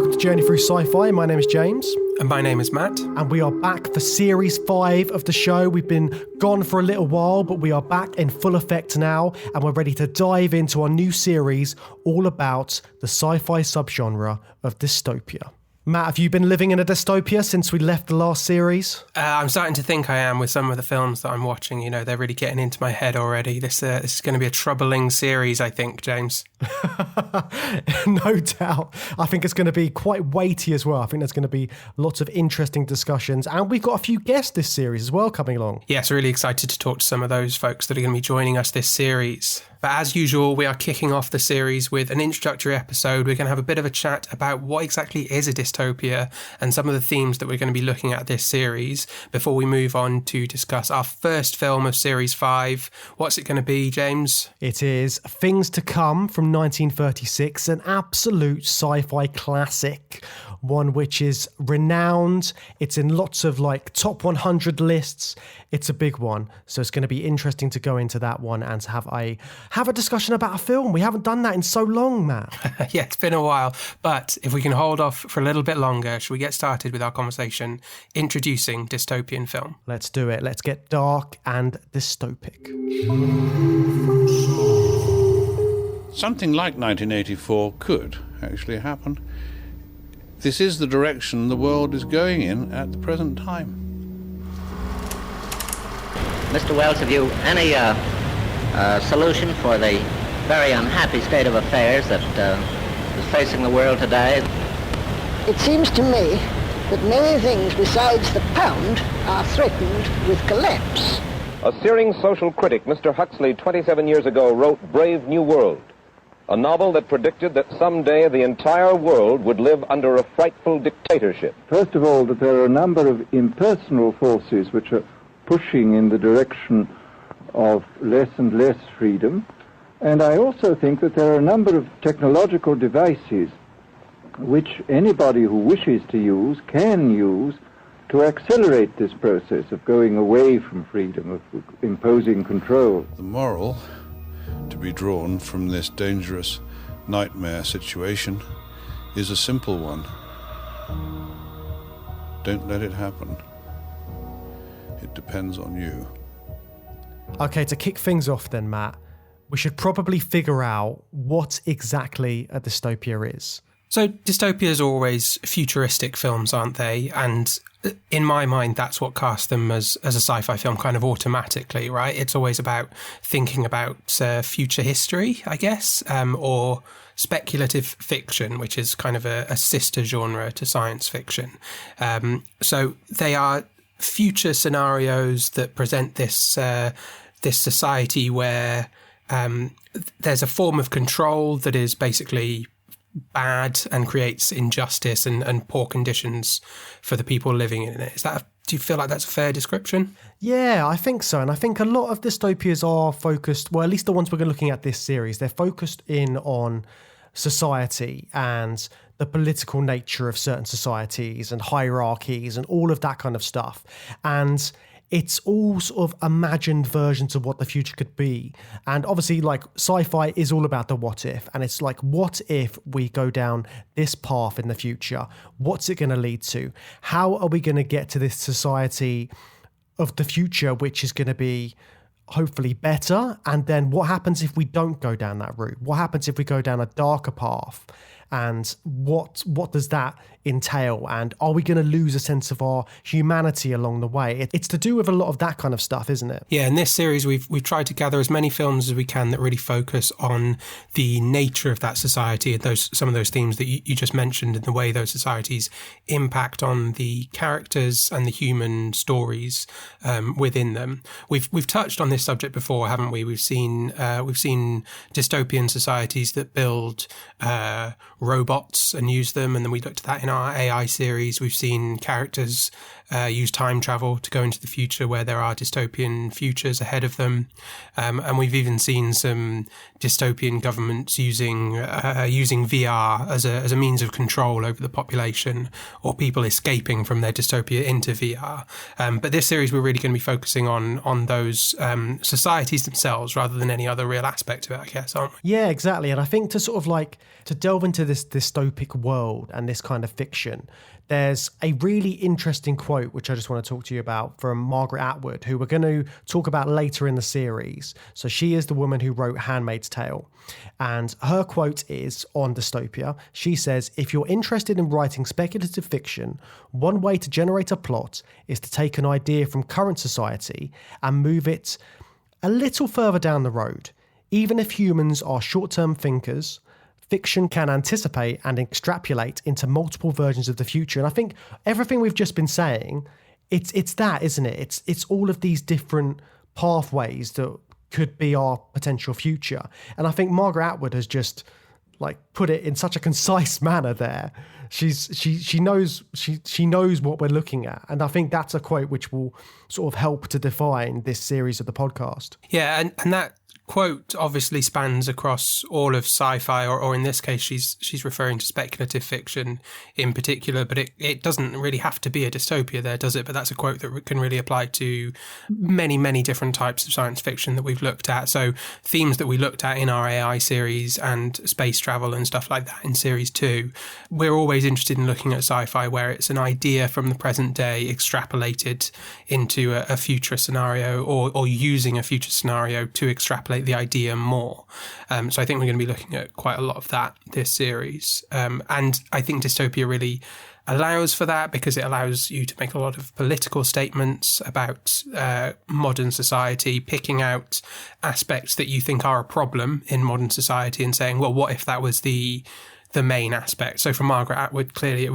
welcome to Journey Through Sci-Fi. My name is James. And my name is Matt. And we are back for Series 5 of the show. We've been gone for a little while, but we are back in full effect now, and we're ready to dive into our new series all about the sci-fi subgenre of dystopia. Matt, have you been living in a dystopia since we left the last series? I'm starting to think I am with some of the films that I'm watching. You know, they're really getting into my head already. This is going to be a troubling series, I think, James. No doubt. I think it's going to be quite weighty as well. I think there's going to be lots of interesting discussions. And we've got a few guests this series as well coming along. Yes, really excited to talk to some of those folks that are going to be joining us this series. But as usual, we are kicking off the series with an introductory episode. We're going to have a bit of a chat about what exactly is a dystopia and some of the themes that we're going to be looking at this series before we move on to discuss our first film of Series 5. What's it going to be, James? It is Things to Come from 1936, an absolute sci-fi classic, one which is renowned. It's in lots of top 100 lists. It's a big one, so it's going to be interesting to go into that one and to have a discussion about a film. We haven't done that in so long, Matt. Yeah, it's been a while, but if we can hold off for a little bit longer, should we get started with our conversation introducing dystopian film? Let's do it. Let's get dark and dystopic. Something like 1984 could actually happen. This is the direction the world is going in at the present time. Mr. Wells, have you any solution for the very unhappy state of affairs that is facing the world today? It seems to me that many things besides the pound are threatened with collapse. A searing social critic, Mr. Huxley, 27 years ago, wrote Brave New World, a novel that predicted that someday the entire world would live under a frightful dictatorship. First of all, that there are a number of impersonal forces which are pushing in the direction of less and less freedom. And I also think that there are a number of technological devices which anybody who wishes to use can use to accelerate this process of going away from freedom, of imposing control. The moral to be drawn from this dangerous nightmare situation is a simple one. Don't let it happen. It depends on you. Okay, to kick things off then, Matt, we should probably figure out what exactly a dystopia is. So dystopias are always futuristic films, aren't they? And in my mind, that's what casts them as a sci-fi film kind of automatically, right? It's always about thinking about future history, I guess, or speculative fiction, which is kind of a sister genre to science fiction. So they are future scenarios that present this society where there's a form of control that is basically bad and creates injustice and poor conditions for the people living in it. Do you feel like that's a fair description? Yeah, I think so. And I think a lot of dystopias are focused, well, at least the ones we're looking at this series, they're focused in on society and the political nature of certain societies and hierarchies and all of that kind of stuff. And it's all sort of imagined versions of what the future could be. And obviously, sci-fi is all about the what if. And it's what if we go down this path in the future? What's it going to lead to? How are we going to get to this society of the future, which is going to be hopefully better? And then what happens if we don't go down that route? What happens if we go down a darker path? And what does that entail? And are we going to lose a sense of our humanity along the way? It's to do with a lot of that kind of stuff, isn't it? Yeah, in this series, we've tried to gather as many films as we can that really focus on the nature of that society and some of those themes that you just mentioned and the way those societies impact on the characters and the human stories within them. We've touched on this subject before, haven't we? We've seen dystopian societies that build robots and use them, and then we looked at that in our AI series. We've seen characters use time travel to go into the future where there are dystopian futures ahead of them. And we've even seen some dystopian governments using VR as a means of control over the population, or people escaping from their dystopia into VR. But this series, we're really going to be focusing on those societies themselves rather than any other real aspect of it, I guess, aren't we? Yeah, exactly. And I think to sort of like to delve into this dystopic world and this kind of fiction, there's a really interesting quote which I just want to talk to you about from Margaret Atwood, who we're going to talk about later in the series. So she is the woman who wrote Handmaid's Tale. And her quote is on Dystopia. She says, "If you're interested in writing speculative fiction, one way to generate a plot is to take an idea from current society and move it a little further down the road. Even if humans are short-term thinkers, fiction can anticipate and extrapolate into multiple versions of the future." And I think everything we've just been saying, it's that, isn't it? It's all of these different pathways that could be our potential future. And I think Margaret Atwood has just like put it in such a concise manner there. She knows what we're looking at. And I think that's a quote which will sort of help to define this series of the podcast. Yeah, and that quote obviously spans across all of sci-fi, or in this case she's referring to speculative fiction in particular, but it doesn't really have to be a dystopia there, does it? But that's a quote that can really apply to many different types of science fiction that we've looked at. So themes that we looked at in our AI series and space travel and stuff like that in series 2, we're always interested in looking at sci-fi where it's an idea from the present day extrapolated into a future scenario, or using a future scenario to extrapolate the idea more. So I think we're going to be looking at quite a lot of that this series. And I think Dystopia really allows for that, because it allows you to make a lot of political statements about modern society, picking out aspects that you think are a problem in modern society and saying, well, what if that was the main aspect? So for Margaret Atwood, clearly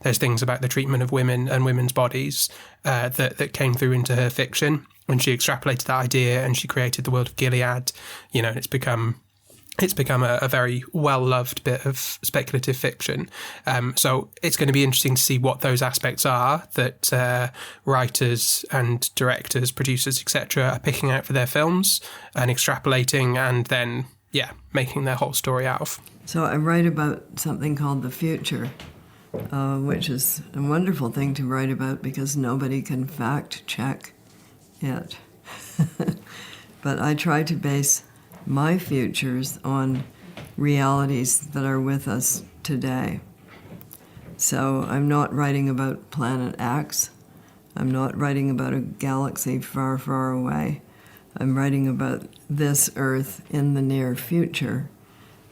there's things about the treatment of women and women's bodies that came through into her fiction when she extrapolated that idea and she created the world of Gilead. You know, it's become a very well-loved bit of speculative fiction. So it's going to be interesting to see what those aspects are that writers and directors, producers, etc. are picking out for their films and extrapolating and then, making their whole story out of. So I write about something called the future, which is a wonderful thing to write about because nobody can fact-check it. But I try to base my futures on realities that are with us today. So I'm not writing about planet X. I'm not writing about a galaxy far, far away. I'm writing about this Earth in the near future.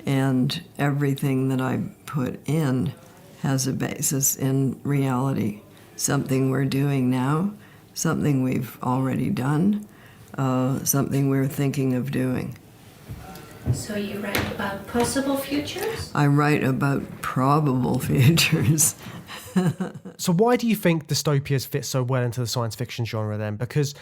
And everything that I put in has a basis in reality. Something we're doing now, something we've already done, something we're thinking of doing. So you write about possible futures? I write about probable futures. So why do you think dystopias fit so well into the science fiction genre then? Because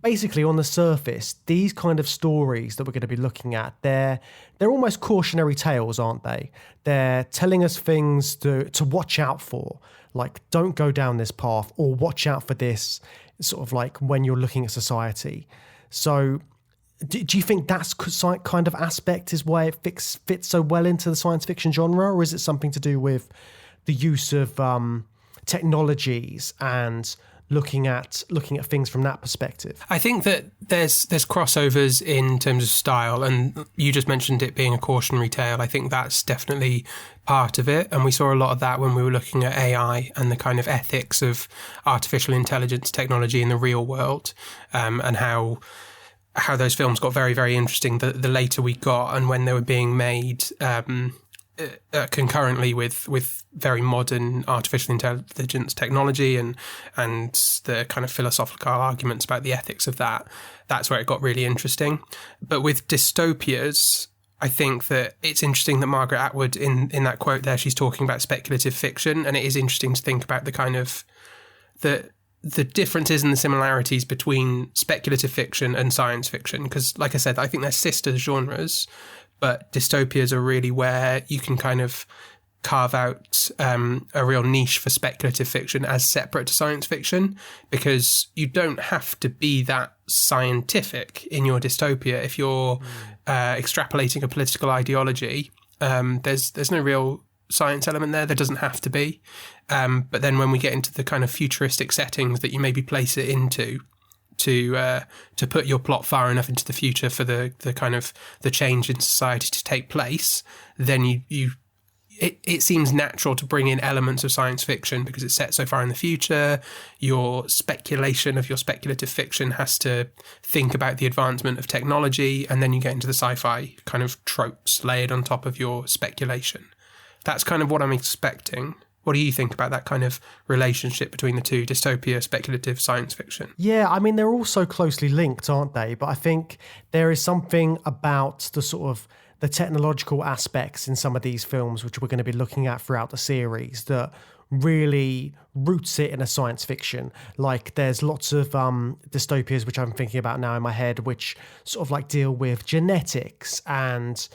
basically on the surface, these kind of stories that we're going to be looking at, they're almost cautionary tales, aren't they? They're telling us things to watch out for, like don't go down this path, or watch out for this, sort of like when you're looking at society. So do you think that's kind of aspect is why it fits so well into the science fiction genre, or is it something to do with the use of technologies and looking at things from that perspective? I think that there's crossovers in terms of style, and you just mentioned it being a cautionary tale. I think that's definitely part of it, and we saw a lot of that when we were looking at AI and the kind of ethics of artificial intelligence technology in the real world, and how those films got very, very interesting the later we got, and when they were being made concurrently with very modern artificial intelligence technology and the kind of philosophical arguments about the ethics of that. That's where it got really interesting. But with dystopias, I think that it's interesting that Margaret Atwood, in that quote there, she's talking about speculative fiction, and it is interesting to think about the kind of the differences and the similarities between speculative fiction and science fiction. Because, like I said, I think they're sister genres, but dystopias are really where you can kind of carve out a real niche for speculative fiction as separate to science fiction, because you don't have to be that scientific in your dystopia. If you're extrapolating a political ideology, there's no real science element there. There doesn't have to be. But then when we get into the kind of futuristic settings that you maybe place it into, to put your plot far enough into the future for the kind of the change in society to take place, then it seems natural to bring in elements of science fiction because it's set so far in the future. Your speculation of your speculative fiction has to think about the advancement of technology, and then you get into the sci-fi kind of tropes layered on top of your speculation. That's kind of what I'm expecting. What do you think about that kind of relationship between the two, dystopia, speculative, science fiction? Yeah, I mean, they're all so closely linked, aren't they? But I think there is something about the sort of the technological aspects in some of these films, which we're going to be looking at throughout the series, that really roots it in a science fiction. Like there's lots of dystopias, which I'm thinking about now in my head, which sort of like deal with genetics and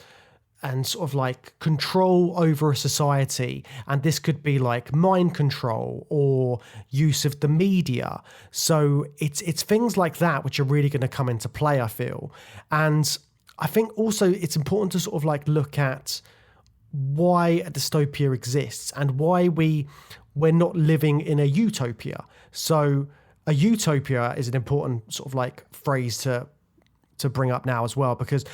sort of like control over a society. And this could be like mind control or use of the media. So it's things like that which are really going to come into play, I feel. And I think also it's important to sort of like look at why a dystopia exists and why we're not living in a utopia. So a utopia is an important sort of like phrase to bring up now as well, because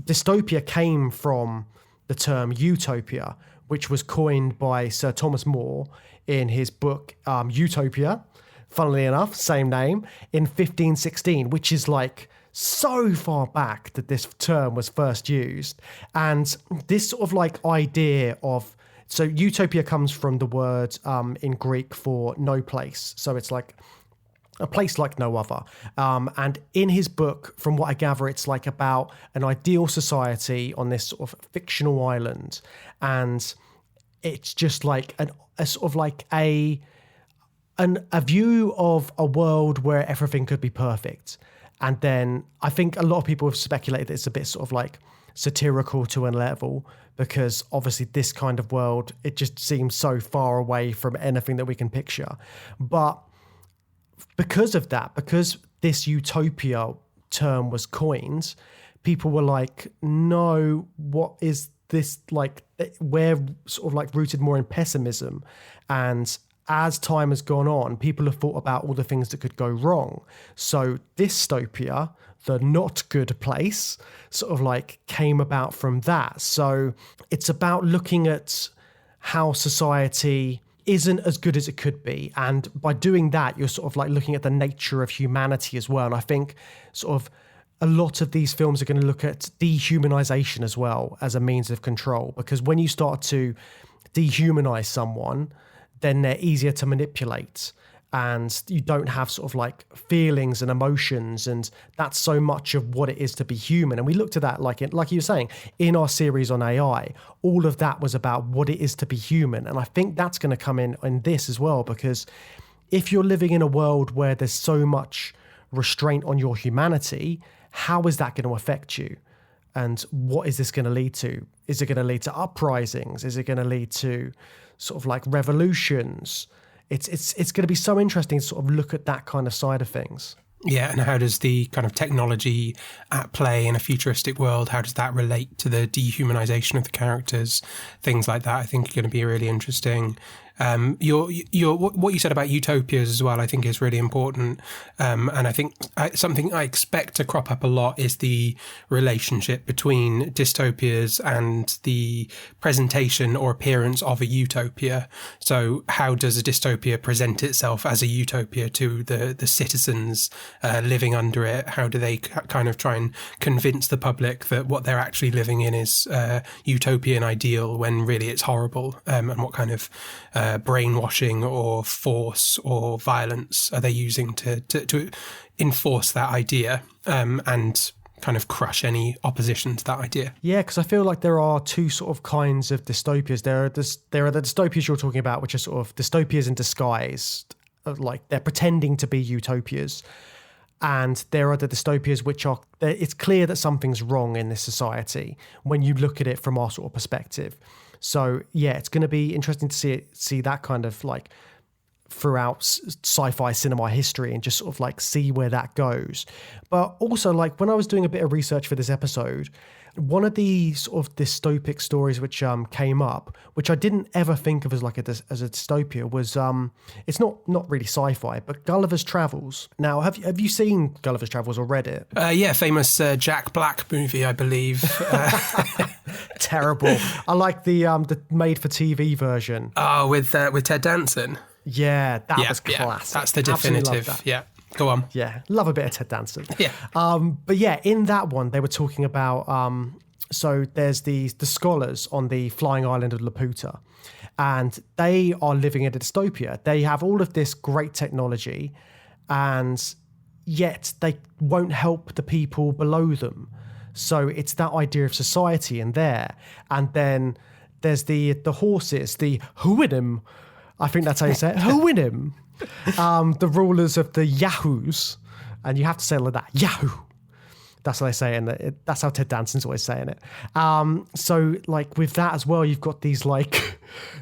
dystopia came from the term utopia, which was coined by Sir Thomas More in his book Utopia, funnily enough, same name, in 1516, which is like so far back that this term was first used. And this sort of like idea of, so utopia comes from the word in Greek for no place. So it's like a place like no other. And in his book, from what I gather, it's like about an ideal society on this sort of fictional island. And it's just like a sort of like a view of a world where everything could be perfect. And then I think a lot of people have speculated that it's a bit sort of like satirical to a level, because obviously this kind of world, it just seems so far away from anything that we can picture. But because of that, because this utopia term was coined, people were like, no, what is this like? We're sort of like rooted more in pessimism. And as time has gone on, people have thought about all the things that could go wrong. So dystopia, the not good place, sort of like came about from that. So it's about looking at how society isn't as good as it could be. And by doing that, you're sort of like looking at the nature of humanity as well. And I think sort of a lot of these films are going to look at dehumanization as well as a means of control, because when you start to dehumanize someone, then they're easier to manipulate and you don't have sort of like feelings and emotions. And that's so much of what it is to be human. And we looked at that, like you were saying, in our series on AI, all of that was about what it is to be human. And I think that's going to come in this as well, because if you're living in a world where there's so much restraint on your humanity, how is that going to affect you? And what is this going to lead to? Is it going to lead to uprisings? Is it going to lead to sort of like revolutions? It's going to be so interesting to sort of look at that kind of side of things. Yeah, and how does the kind of technology at play in a futuristic world, how does that relate to the dehumanization of the characters? Things like that I think are going to be really interesting. What you said about utopias as well, I think is really important. And I think something I expect to crop up a lot is the relationship between dystopias and the presentation or appearance of a utopia. So how does a dystopia present itself as a utopia to the citizens living under it? How do they kind of try and convince the public that what they're actually living in is utopian ideal when really it's horrible? And what kind of brainwashing or force or violence are they using to enforce that idea and kind of crush any opposition to that idea? Yeah, because I feel like there are two sort of kinds of dystopias. There are the dystopias you're talking about, which are sort of dystopias in disguise, like they're pretending to be utopias. And there are the dystopias which are, it's clear that something's wrong in this society when you look at it from our sort of perspective. So yeah, it's going to be interesting to see that kind of like throughout sci-fi cinema history and just sort of like see where that goes. But also, like, when I was doing a bit of research for this episode, one of the sort of dystopic stories which came up, which I didn't ever think of as like as a dystopia, was it's not really sci-fi, but Gulliver's Travels. Now, have you seen Gulliver's Travels or read it? Yeah, famous Jack Black movie, I believe. Terrible. I like the made-for-TV version. Oh, with Ted Danson. Yeah, that was classic. Yeah, that's the definitive. Yeah. Go on. Yeah, love a bit of Ted Danson. Yeah. But yeah, in that one, they were talking about, so there's the scholars on the flying island of Laputa, and they are living in a dystopia. They have all of this great technology, and yet they won't help the people below them. So it's that idea of society in there. And then there's the horses, the Huinim, I think that's how you say it, Huinim. The rulers of the Yahoos, and you have to say it like that, Yahoo. That's how they say it, and that's how Ted Danson's always saying it. So, like, with that as well, you've got these like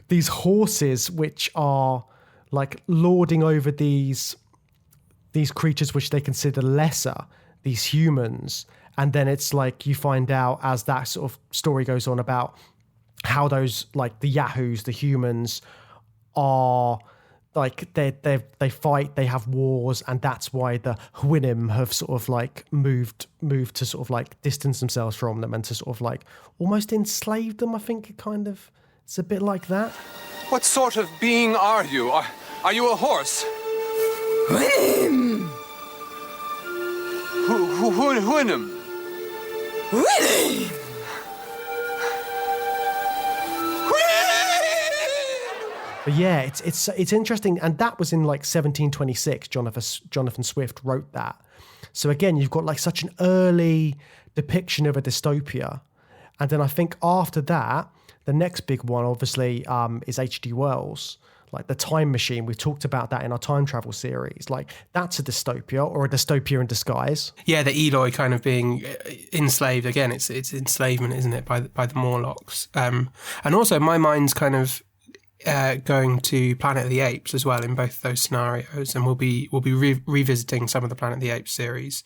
these horses which are like lording over these creatures which they consider lesser, these humans, and then it's like you find out as that sort of story goes on about how those, like, the Yahoos, the humans, are like they fight, they have wars, and that's why the Huinim have sort of like moved to sort of like distance themselves from them and to sort of like almost enslave them. I think it's a bit like that. What sort of being are you? Are you a horse? Huinim! Huinim! Huinim! But yeah, it's interesting, and that was in like 1726. Jonathan Swift wrote that. So again, you've got like such an early depiction of a dystopia, and then I think after that, the next big one obviously is H.G. Wells, like The Time Machine. We've talked about that in our time travel series. Like, that's a dystopia, or a dystopia in disguise. Yeah, the Eloi kind of being enslaved again. It's enslavement, isn't it, by the Morlocks? And also, my mind's kind of going to Planet of the Apes as well in both those scenarios, and we'll be revisiting some of the Planet of the Apes series.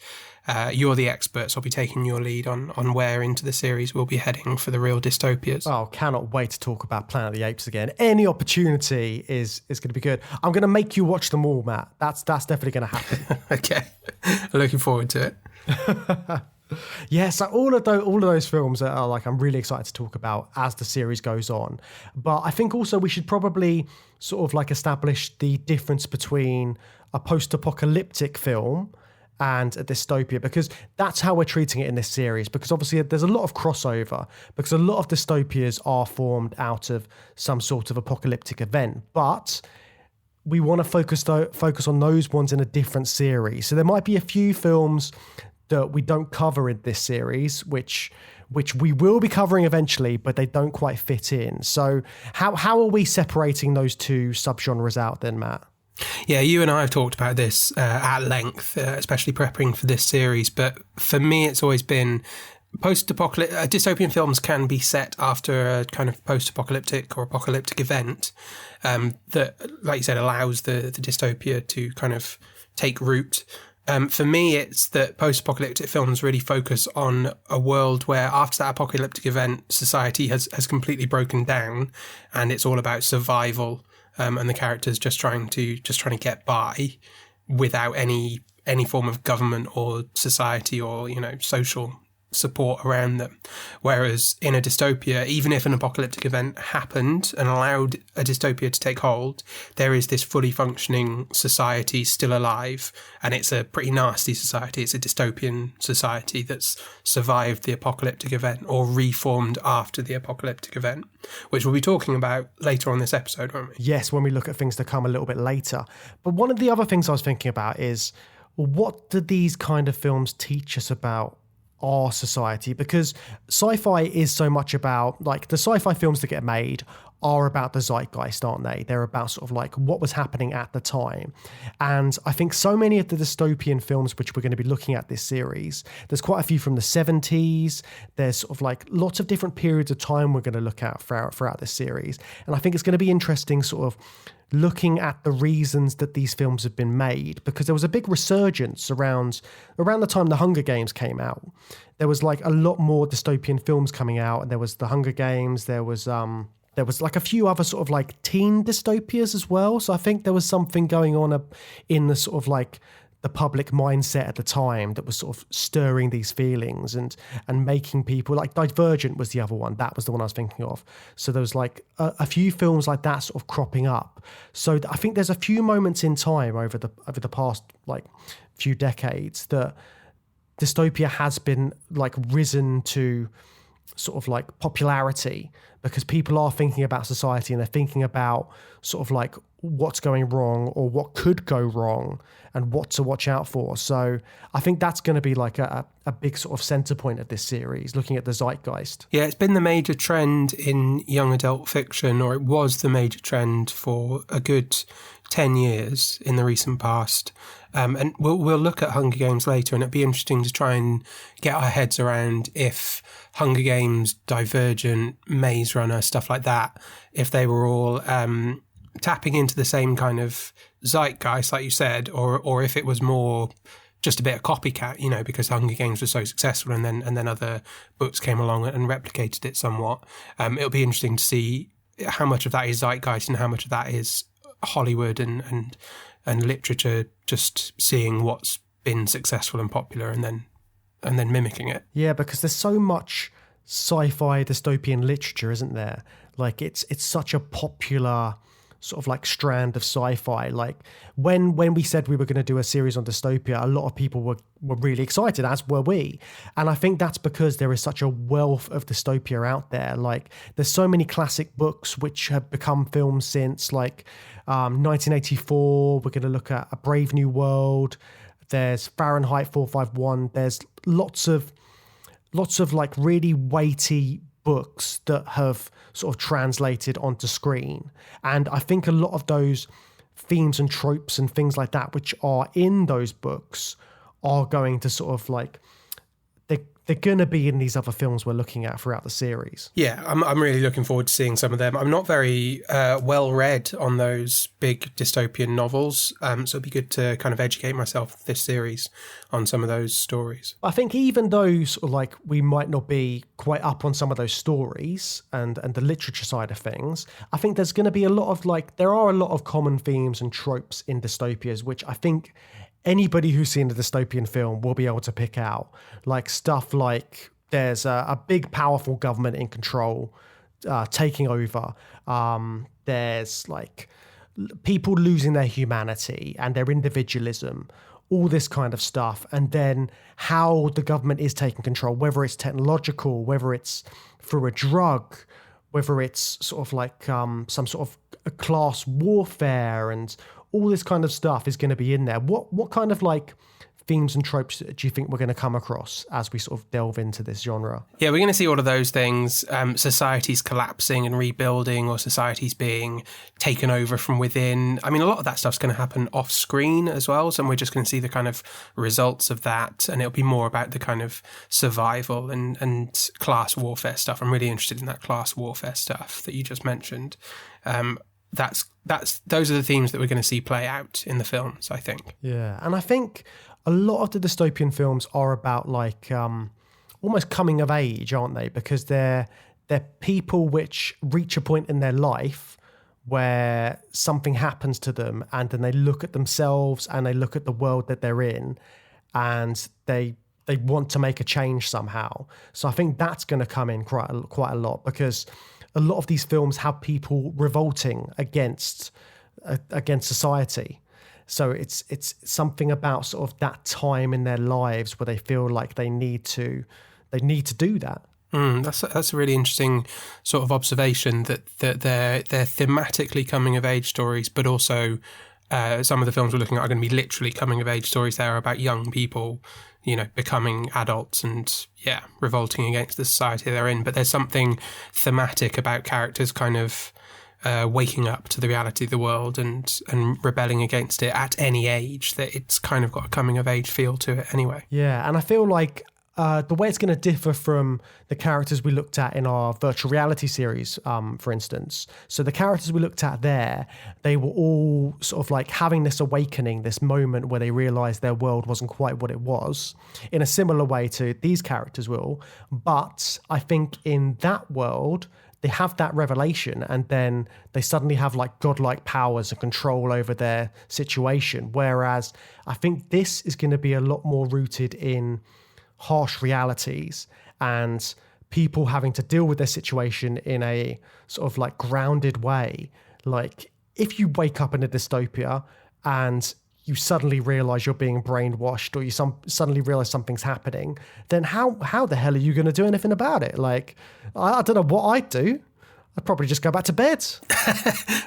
You're the experts. I'll be taking your lead on where into the series we'll be heading for the real dystopias. Oh, cannot wait to talk about Planet of the Apes again. Any opportunity is going to be good. I'm going to make you watch them all, Matt. That's definitely going to happen. Okay, looking forward to it. Yeah, so all of those films are like, I'm really excited to talk about as the series goes on. But I think also we should probably sort of like establish the difference between a post-apocalyptic film and a dystopia, because that's how we're treating it in this series. Because obviously there's a lot of crossover, because a lot of dystopias are formed out of some sort of apocalyptic event. But we want to focus on those ones in a different series. So there might be a few films that we don't cover in this series, which we will be covering eventually, but they don't quite fit in. So how are we separating those two subgenres out then, Matt? Yeah, you and I have talked about this at length, especially prepping for this series. But for me, it's always been post-apocalyptic. Dystopian films can be set after a kind of post-apocalyptic or apocalyptic event that, like you said, allows the dystopia to kind of take root. For me, it's that post-apocalyptic films really focus on a world where after that apocalyptic event, society has completely broken down, and it's all about survival, and the characters just trying to get by without any form of government or society or, you know, social support around them. Whereas in a dystopia, even if an apocalyptic event happened and allowed a dystopia to take hold, there is this fully functioning society still alive, and it's a pretty nasty society. It's a dystopian society that's survived the apocalyptic event or reformed after the apocalyptic event, which we'll be talking about later on this episode, won't we? Yes, when we look at things to come a little bit later. But one of the other things I was thinking about is, what do these kind of films teach us about our society? Because sci-fi is so much about, like, the sci-fi films that get made are about the zeitgeist, aren't they? They're about sort of like what was happening at the time. And I think so many of the dystopian films which we're going to be looking at this series, there's quite a few from the 70s. There's sort of like lots of different periods of time we're going to look at throughout this series. And I think it's going to be interesting sort of looking at the reasons that these films have been made, because there was a big resurgence around the time the Hunger Games came out. There was like a lot more dystopian films coming out, and there was the Hunger Games, there was like a few other sort of like teen dystopias as well. So I think there was something going on in the sort of like the public mindset at the time that was sort of stirring these feelings and making people, like Divergent was the other one. That was the one I was thinking of. So there was like a few films like that sort of cropping up. So I think there's a few moments in time over the past like few decades that dystopia has been like risen to sort of like popularity, because people are thinking about society and they're thinking about sort of like what's going wrong or what could go wrong and what to watch out for. So I think that's going to be like a big sort of center point of this series, looking at the zeitgeist. Yeah, it's been the major trend in young adult fiction, or it was the major trend for a good 10 years in the recent past. And we'll look at Hunger Games later, and it'd be interesting to try and get our heads around if Hunger Games, Divergent, Maze Runner, stuff like that, if they were all tapping into the same kind of zeitgeist, like you said, or if it was more just a bit of copycat, you know, because Hunger Games was so successful, and then other books came along and replicated it somewhat. It'll be interesting to see how much of that is zeitgeist and how much of that is Hollywood and literature just seeing what's been successful and popular and then mimicking it. Yeah, because there's so much sci-fi dystopian literature, isn't there? Like it's such a popular sort of like strand of sci-fi. Like when we said we were going to do a series on dystopia, a lot of people were really excited, as were we. And I think that's because there is such a wealth of dystopia out there. Like there's so many classic books which have become films since, like 1984. We're going to look at A Brave New World. There's Fahrenheit 451. There's lots of like really weighty books that have sort of translated onto screen. And I think a lot of those themes and tropes and things like that, which are in those books, are going to sort of like, they're going to be in these other films we're looking at throughout the series. Yeah, I'm really looking forward to seeing some of them. I'm not very well read on those big dystopian novels, so it'd be good to kind of educate myself this series on some of those stories. I think even though sort of like we might not be quite up on some of those stories and the literature side of things, I think there's going to be a lot of like, there are a lot of common themes and tropes in dystopias, which I think anybody who's seen a dystopian film will be able to pick out. Like stuff like there's a big powerful government in control taking over. There's like people losing their humanity and their individualism, all this kind of stuff. And then how the government is taking control, whether it's technological, whether it's through a drug, whether it's sort of like some sort of a class warfare, and all this kind of stuff is going to be in there. What kind of like themes and tropes do you think we're going to come across as we sort of delve into this genre? Yeah, we're going to see all of those things. Societies collapsing and rebuilding, or societies being taken over from within. I mean, a lot of that stuff's going to happen off screen as well. So we're just going to see the kind of results of that. And it'll be more about the kind of survival and class warfare stuff. I'm really interested in that class warfare stuff that you just mentioned. Those are the themes that we're going to see play out in the films, I think. Yeah, and I think a lot of the dystopian films are about like almost coming of age, aren't they? Because they're people which reach a point in their life where something happens to them, and then they look at themselves and they look at the world that they're in, and they want to make a change somehow. So I think that's going to come in quite a lot, because a lot of these films have people revolting against society. So it's something about sort of that time in their lives where they feel like they need to do that. That's a really interesting sort of observation, that they're thematically coming of age stories, but also some of the films we're looking at are going to be literally coming of age stories. They are about young people becoming adults and, revolting against the society they're in. But there's something thematic about characters kind of waking up to the reality of the world and rebelling against it at any age, that it's kind of got a coming of age feel to it anyway. Yeah, and I feel like the way it's going to differ from the characters we looked at in our virtual reality series, for instance. So the characters we looked at there, they were all sort of like having this awakening, this moment where they realised their world wasn't quite what it was, in a similar way to these characters will. But I think in that world, they have that revelation and then they suddenly have like godlike powers and control over their situation. Whereas I think this is going to be a lot more rooted in harsh realities and people having to deal with their situation in a sort of like grounded way. Like if you wake up in a dystopia and you suddenly realize you're being brainwashed or you suddenly realize something's happening, then how the hell are you going to do anything about it? Like, I don't know what I'd do. I'd probably just go back to bed.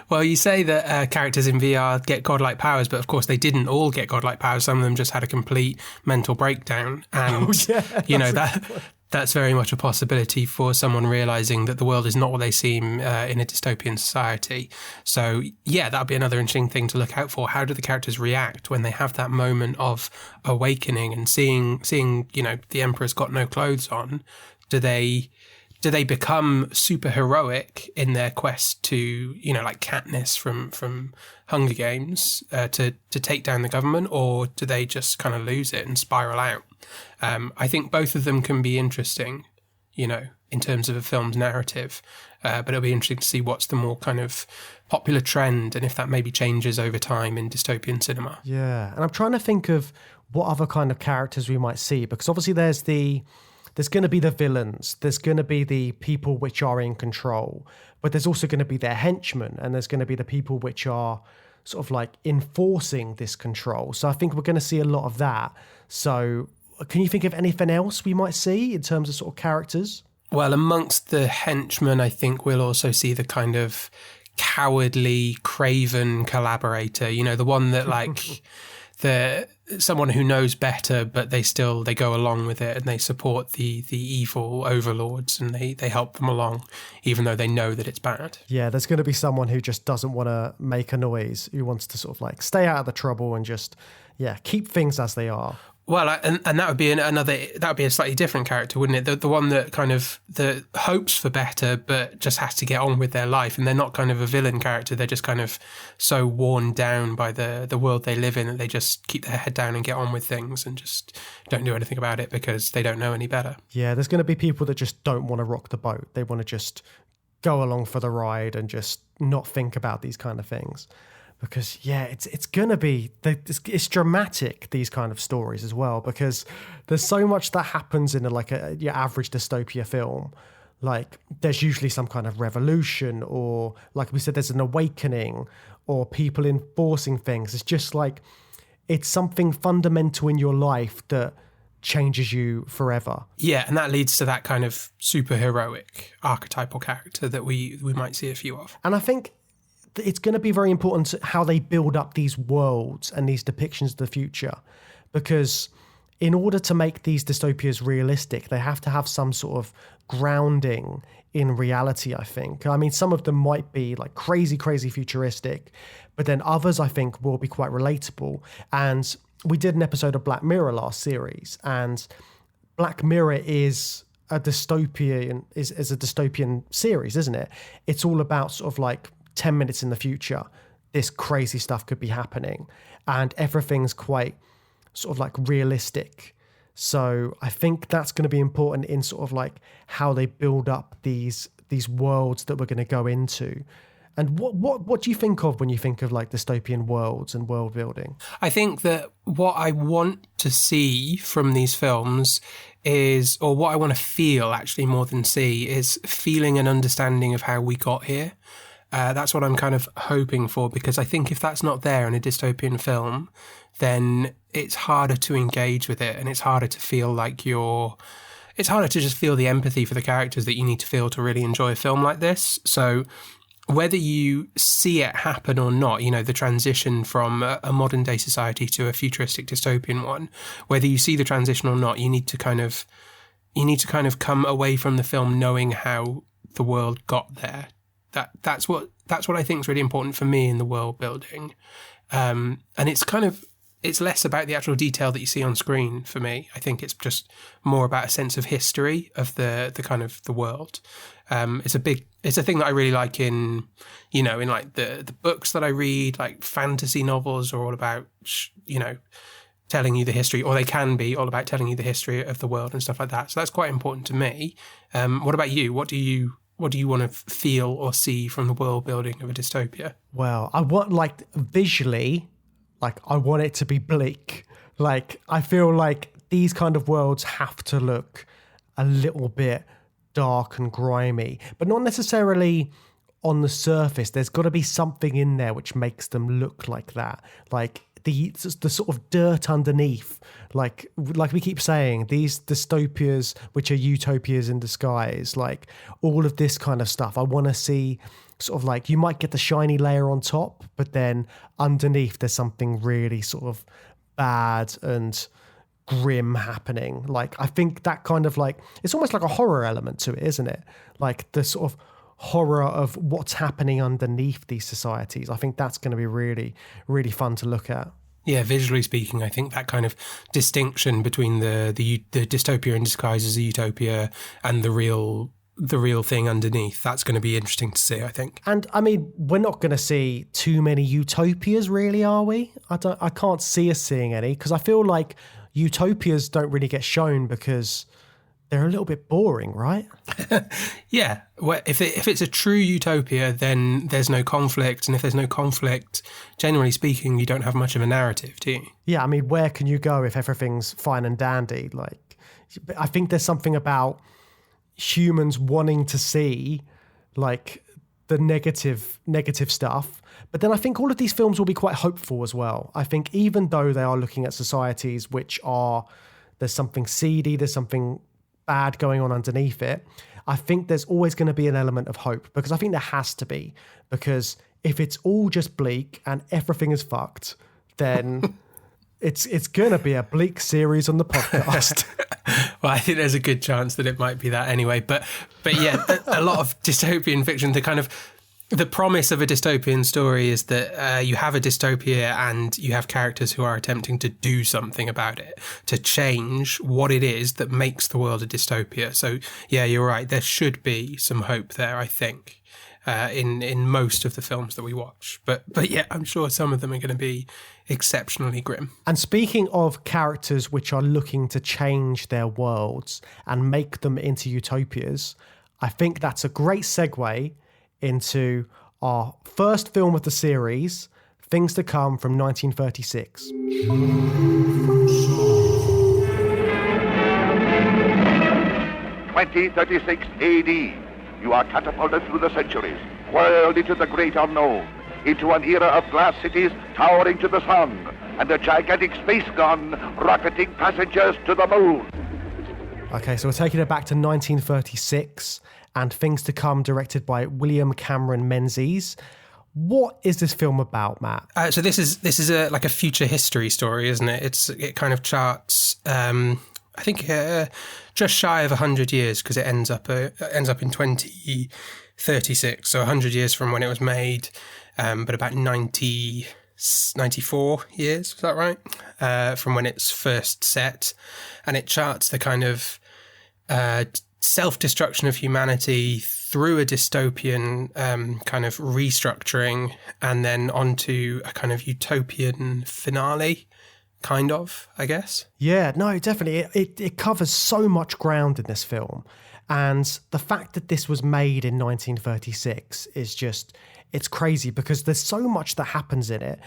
Well, you say that characters in VR get godlike powers, but of course they didn't all get godlike powers. Some of them just had a complete mental breakdown. And, that's very much a possibility for someone realising that the world is not what they seem in a dystopian society. So, that'd be another interesting thing to look out for. How do the characters react when they have that moment of awakening and seeing the Emperor's got no clothes on? Do they become super heroic in their quest to, like Katniss from Hunger Games, to take down the government, or do they just kind of lose it and spiral out? I think both of them can be interesting, in terms of a film's narrative, but it'll be interesting to see what's the more kind of popular trend and if that maybe changes over time in dystopian cinema. Yeah, and I'm trying to think of what other kind of characters we might see, because obviously there's going to be the villains, there's going to be the people which are in control, but there's also going to be their henchmen, and there's going to be the people which are sort of like enforcing this control. So I think we're going to see a lot of that. So can you think of anything else we might see in terms of sort of characters? Well, amongst the henchmen, I think we'll also see the kind of cowardly, craven collaborator, the one that like... someone who knows better, but they go along with it and they support the evil overlords and they help them along, even though they know that it's bad. Yeah, there's going to be someone who just doesn't want to make a noise, who wants to sort of like stay out of the trouble and just, keep things as they are. Well, and that would be that would be a slightly different character, wouldn't it? The one that kind of the hopes for better, but just has to get on with their life. And they're not kind of a villain character. They're just kind of so worn down by the world they live in that they just keep their head down and get on with things and just don't do anything about it because they don't know any better. Yeah, there's going to be people that just don't want to rock the boat. They want to just go along for the ride and just not think about these kind of things. Because, it's going to be, it's dramatic, these kind of stories as well, because there's so much that happens in your average dystopia film. Like, there's usually some kind of revolution, or like we said, there's an awakening, or people enforcing things. It's just like, it's something fundamental in your life that changes you forever. Yeah, and that leads to that kind of super heroic archetypal character that we might see a few of. And I think it's going to be very important how they build up these worlds and these depictions of the future, because in order to make these dystopias realistic, they have to have some sort of grounding in reality, I think. I mean, some of them might be like crazy, crazy futuristic, but then others I think will be quite relatable. And we did an episode of Black Mirror last series, and Black Mirror is a dystopian series, isn't it? It's all about sort of like 10 minutes in the future, this crazy stuff could be happening, and everything's quite sort of like realistic. So I think that's going to be important in sort of like how they build up these worlds that we're going to go into. And what do you think of when you think of like dystopian worlds and world building? I think that what I want to see from these films is, or what I want to feel actually more than see, is feeling an understanding of how we got here. That's what I'm kind of hoping for, because I think if that's not there in a dystopian film, then it's harder to engage with it, and it's harder to feel like it's harder to just feel the empathy for the characters that you need to feel to really enjoy a film like this. So whether you see it happen or not, the transition from a modern day society to a futuristic dystopian one, whether you see the transition or not, you need to kind of come away from the film knowing how the world got there. That's what I think is really important for me in the world building. And it's less about the actual detail that you see on screen for me. I think it's just more about a sense of history of the kind of the world. It's a thing that I really like in like the books that I read, like fantasy novels are all about, telling you the history, or they can be all about telling you the history of the world and stuff like that. So that's quite important to me. What about you? What do you want to feel or see from the world building of a dystopia? Well, I want visually, I want it to be bleak. I feel like these kind of worlds have to look a little bit dark and grimy, but not necessarily on the surface. There's got to be something in there which makes them look like that. The sort of dirt underneath, like we keep saying, these dystopias, which are utopias in disguise, all of this kind of stuff. I want to see sort of you might get the shiny layer on top, but then underneath there's something really sort of bad and grim happening. I think that kind of it's almost like a horror element to it, isn't it? The sort of horror of what's happening underneath these societies. I think that's going to be really, really fun to look at. Yeah, visually speaking, I think that kind of distinction between the dystopia in disguise as a utopia and the real thing underneath, that's going to be interesting to see, I think. And I mean, we're not going to see too many utopias, really, are we? I can't see us seeing any, because I feel like utopias don't really get shown because they're a little bit boring, right? Yeah. Well, if it's a true utopia, then there's no conflict. And if there's no conflict, generally speaking, you don't have much of a narrative, do you? Yeah, I mean, where can you go if everything's fine and dandy? I think there's something about humans wanting to see, the negative stuff. But then I think all of these films will be quite hopeful as well. I think even though they are looking at societies which there's something seedy, there's something bad going on underneath it, I think there's always going to be an element of hope, because I think there has to be, because if it's all just bleak and everything is fucked, then it's going to be a bleak series on the podcast. Well, I think there's a good chance that it might be that anyway. But yeah, a lot of dystopian fiction, the promise of a dystopian story is that you have a dystopia and you have characters who are attempting to do something about it, to change what it is that makes the world a dystopia. So yeah, you're right. There should be some hope there, I think, in most of the films that we watch. But yeah, I'm sure some of them are going to be exceptionally grim. And speaking of characters which are looking to change their worlds and make them into utopias, I think that's a great segue into our first film of the series, Things to Come from 1936. 2036 AD. You are catapulted through the centuries, whirled into the great unknown, into an era of glass cities towering to the sun, and a gigantic space gun rocketing passengers to the moon. Okay, so we're taking it back to 1936 and Things to Come, directed by William Cameron Menzies. What is this film about, Matt? So this is a future history story, isn't it? It kind of charts, I think, just shy of 100 years, because it ends up in 2036, so 100 years from when it was made, but about 94 years, is that right? From when it's first set, and it charts the kind of self-destruction of humanity through a dystopian kind of restructuring, and then onto a kind of utopian finale, kind of, I guess. Yeah, no, definitely. It covers so much ground in this film. And the fact that this was made in 1936 is just, it's crazy, because there's so much that happens in it.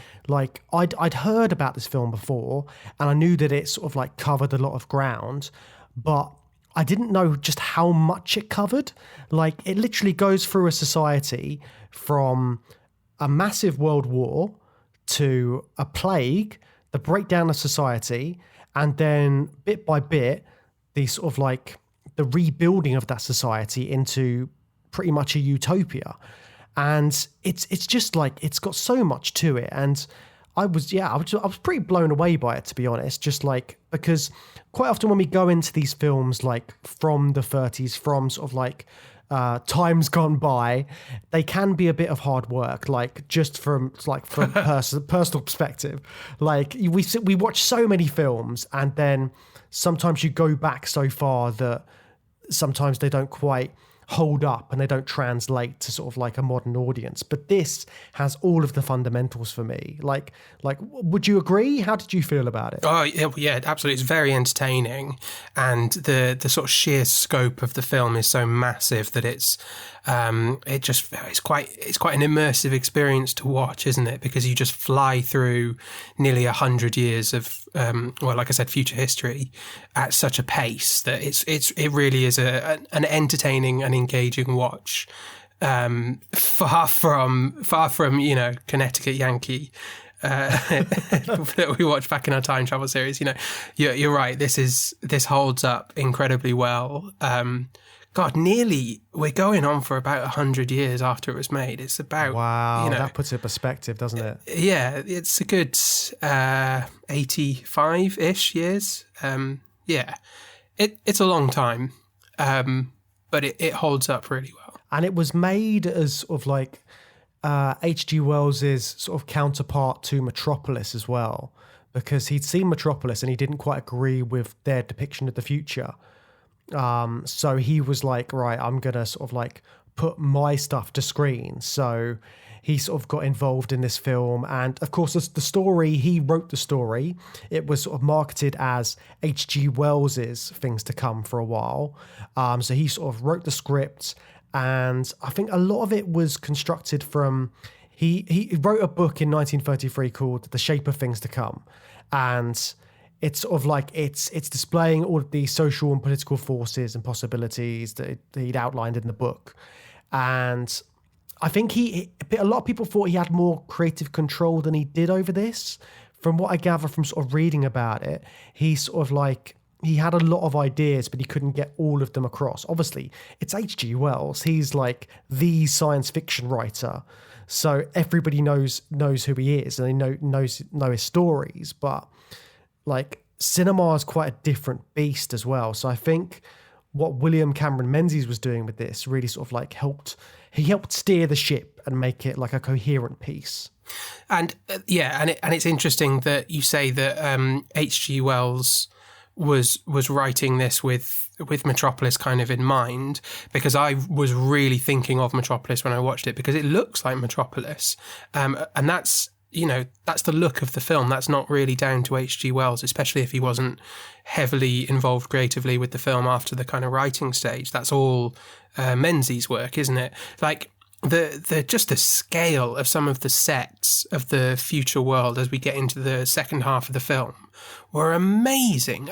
I'd heard about this film before, and I knew that it sort of covered a lot of ground, but I didn't know just how much it covered. It literally goes through a society from a massive world war to a plague, the breakdown of society, and then bit by bit, the sort of the rebuilding of that society into pretty much a utopia. And it's just like, it's got so much to it. And I was pretty blown away by it, to be honest, just like, because quite often when we go into these films, like from the 30s, from sort of like times gone by, they can be a bit of hard work, like just from personal perspective. Like we watch so many films, and then sometimes you go back so far that sometimes they don't quite hold up and they don't translate to sort of like a modern audience. But this has all of the fundamentals for me. Like, would you agree? How did you feel about it? Oh yeah, absolutely. It's very entertaining, and the sort of sheer scope of the film is so massive that it's quite an immersive experience to watch, isn't it? Because you just fly through nearly 100 years of like I said, future history at such a pace that it really is an entertaining and engaging watch. Far from Connecticut Yankee that we watched back in our time travel series. You're right. This holds up incredibly well. God, we're going on for about 100 years after it was made. It's about, wow, that puts it in perspective, doesn't it? Yeah, it's a good 85-ish years. It's a long time, but it holds up really well. And it was made as sort of like H.G. Wells's sort of counterpart to Metropolis as well, because he'd seen Metropolis and he didn't quite agree with their depiction of the future. So he was like, right, I'm going to sort of like put my stuff to screen. So he sort of got involved in this film. And of course, the story, he wrote the story. It was sort of marketed as H.G. Wells's Things to Come for a while. So he sort of wrote the script. And I think a lot of it was constructed from, he wrote a book in 1933 called The Shape of Things to Come. And it's sort of like, it's displaying all of the social and political forces and possibilities that he'd outlined in the book. And I think a lot of people thought he had more creative control than he did over this. From what I gather from sort of reading about it, he sort of like, he had a lot of ideas, but he couldn't get all of them across. Obviously, it's H.G. Wells. He's like the science fiction writer. So everybody knows who he is, and they know his stories. But like, cinema is quite a different beast as well. So I think what William Cameron Menzies was doing with this really sort of like helped steer the ship and make it like a coherent piece. And it's interesting that you say that H.G. Wells was writing this with Metropolis kind of in mind, because I was really thinking of Metropolis when I watched it, because it looks like Metropolis, and that's the look of the film. That's not really down to H.G. Wells, especially if he wasn't heavily involved creatively with the film after the kind of writing stage. That's all Menzies' work, isn't it? Like the scale of some of the sets of the future world as we get into the second half of the film were amazing.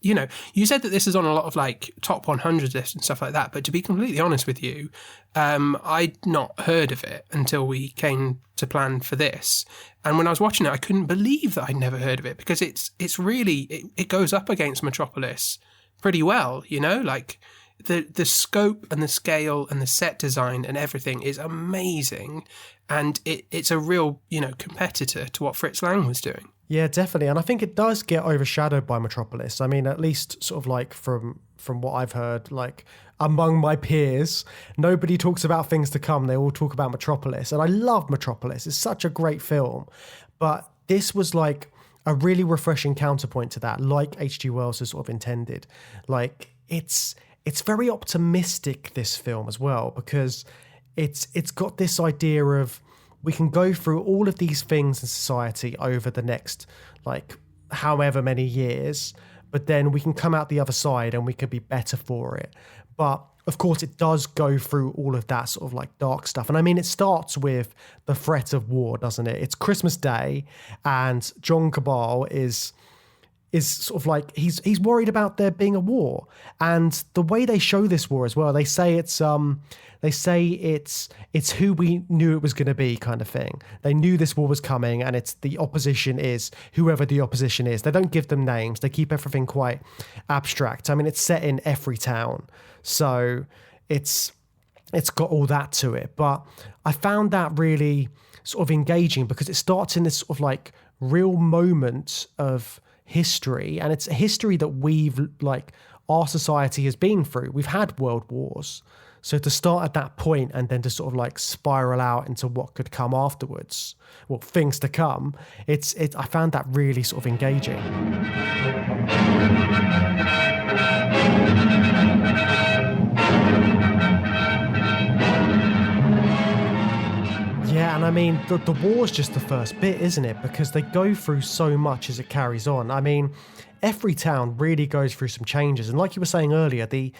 You said that this is on a lot of like top 100 lists and stuff like that, but to be completely honest with you, I'd not heard of it until we came to plan for this. And when I was watching it, I couldn't believe that I'd never heard of it, because it's really, it goes up against Metropolis pretty well, like the scope and the scale and the set design and everything is amazing. And it's a real, competitor to what Fritz Lang was doing. Yeah, definitely. And I think it does get overshadowed by Metropolis. I mean, at least sort of like from what I've heard, like among my peers, nobody talks about Things to Come. They all talk about Metropolis. And I love Metropolis. It's such a great film. But this was like a really refreshing counterpoint to that, like H.G. Wells has sort of intended. Like it's very optimistic, this film as well, because it's got this idea of, we can go through all of these things in society over the next, like, however many years, but then we can come out the other side and we can be better for it. But of course, it does go through all of that sort of like dark stuff. And I mean, it starts with the threat of war, doesn't it? It's Christmas Day, and John Kabal is sort of like, he's worried about there being a war. And the way they show this war as well, they say it's who we knew it was going to be, kind of thing. They knew this war was coming, and it's the opposition is whoever the opposition is. They don't give them names. They keep everything quite abstract. I mean, it's set in every town. So it's it's got all that to it. But I found that really sort of engaging because it starts in this sort of like real moment of history, and it's a history that our society has been through. We've had world wars. So to start at that point and then to sort of like spiral out into what could come afterwards, well, things to come, I found that really sort of engaging. Yeah, and I mean, the war's just the first bit, isn't it? Because they go through so much as it carries on. I mean, every town really goes through some changes. And like you were saying earlier, the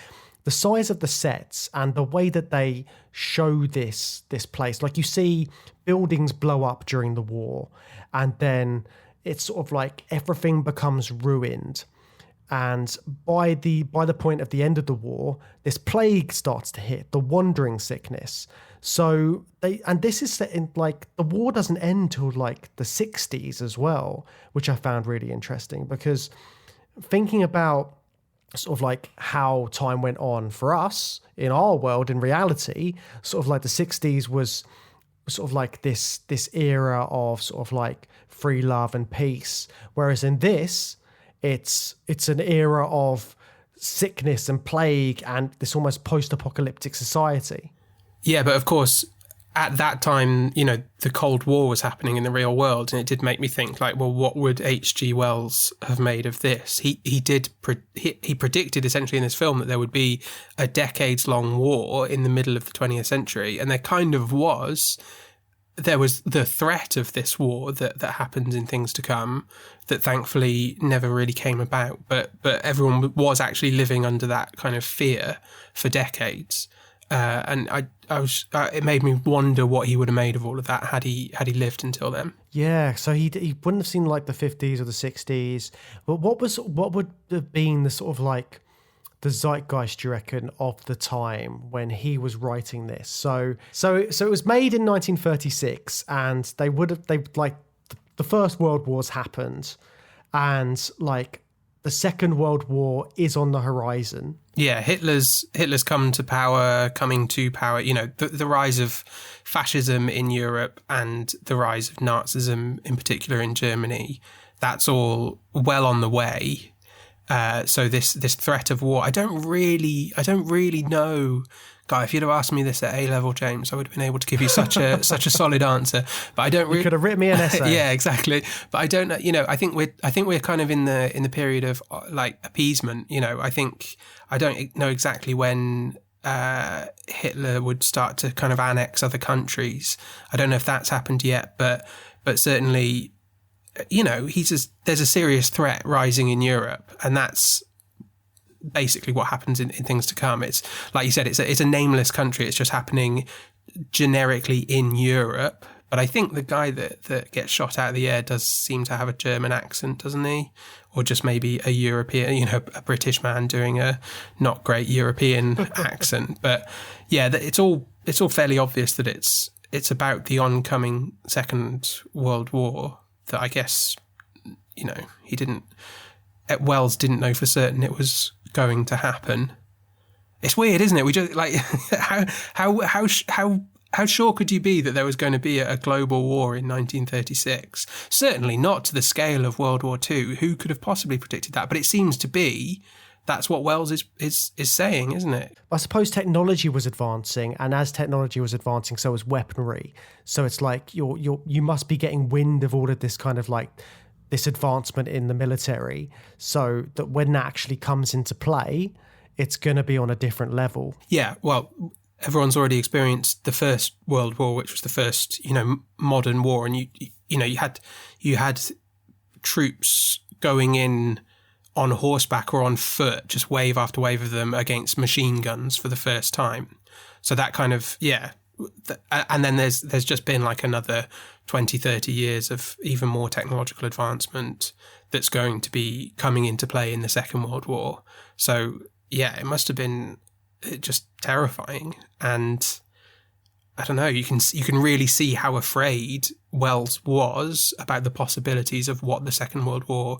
size of the sets and the way that they show this place, like you see buildings blow up during the war, and then it's sort of like everything becomes ruined. And by the point of the end of the war, this plague starts to hit, the wandering sickness. So this is set in like the war doesn't end till like the 60s as well, which I found really interesting, because thinking about sort of like how time went on for us in our world, in reality, sort of like the 60s was sort of like this era of sort of like free love and peace. Whereas in this, it's an era of sickness and plague and this almost post-apocalyptic society. Yeah, but of course, at that time, you know, the Cold War was happening in the real world, and it did make me think, like, well, what would H.G. Wells have made of this? He predicted essentially in this film that there would be a decades-long war in the middle of the 20th century, and there kind of was. There was the threat of this war that happened in Things to Come that thankfully never really came about, but everyone was actually living under that kind of fear for decades. And it made me wonder what he would have made of all of that had he lived until then. Yeah, so he wouldn't have seen like the 50s or the 60s. But what would have been the sort of like the zeitgeist, do you reckon, of the time when he was writing this? So it was made in 1936, and the First World War's happened, and like the Second World War is on the horizon. Yeah, Hitler's coming to power, you know, the rise of fascism in Europe and the rise of Nazism in particular in Germany, that's all well on the way. So this threat of war, I don't really know. Guy, if you'd have asked me this at A-level, James, I would have been able to give you such a solid answer. But I don't really. You could have written me an essay. Yeah, exactly. But I don't know. You know, I think we're kind of in the period of like appeasement. You know, I don't know exactly when Hitler would start to kind of annex other countries. I don't know if that's happened yet, but certainly, you know, there's a serious threat rising in Europe, and that's basically what happens in Things to Come. It's like you said, it's a nameless country. It's just happening generically in Europe. But I think the guy that gets shot out of the air does seem to have a German accent, doesn't he? Or just maybe a European, you know, a British man doing a not great European accent. But yeah, it's all fairly obvious that it's about the oncoming Second World War. That I guess, you know, Wells didn't know for certain it was going to happen. It's weird, isn't it? We just like how sure could you be that there was going to be a global war in 1936? Certainly not to the scale of World War II. Who could have possibly predicted that? But it seems to be that's what Wells is saying, isn't it? I suppose technology was advancing, and as technology was advancing, so was weaponry. So it's like you must be getting wind of all of this kind of like this advancement in the military, so that when that actually comes into play, it's going to be on a different level. Yeah, well, everyone's already experienced the First World War, which was the first, you know, modern war, and you had troops going in on horseback or on foot, just wave after wave of them against machine guns for the first time. So that kind of, yeah. And then there's just been like another 20, 30 years of even more technological advancement that's going to be coming into play in the Second World War. So yeah, it must have been just terrifying. And I don't know, you can really see how afraid Wells was about the possibilities of what the Second World War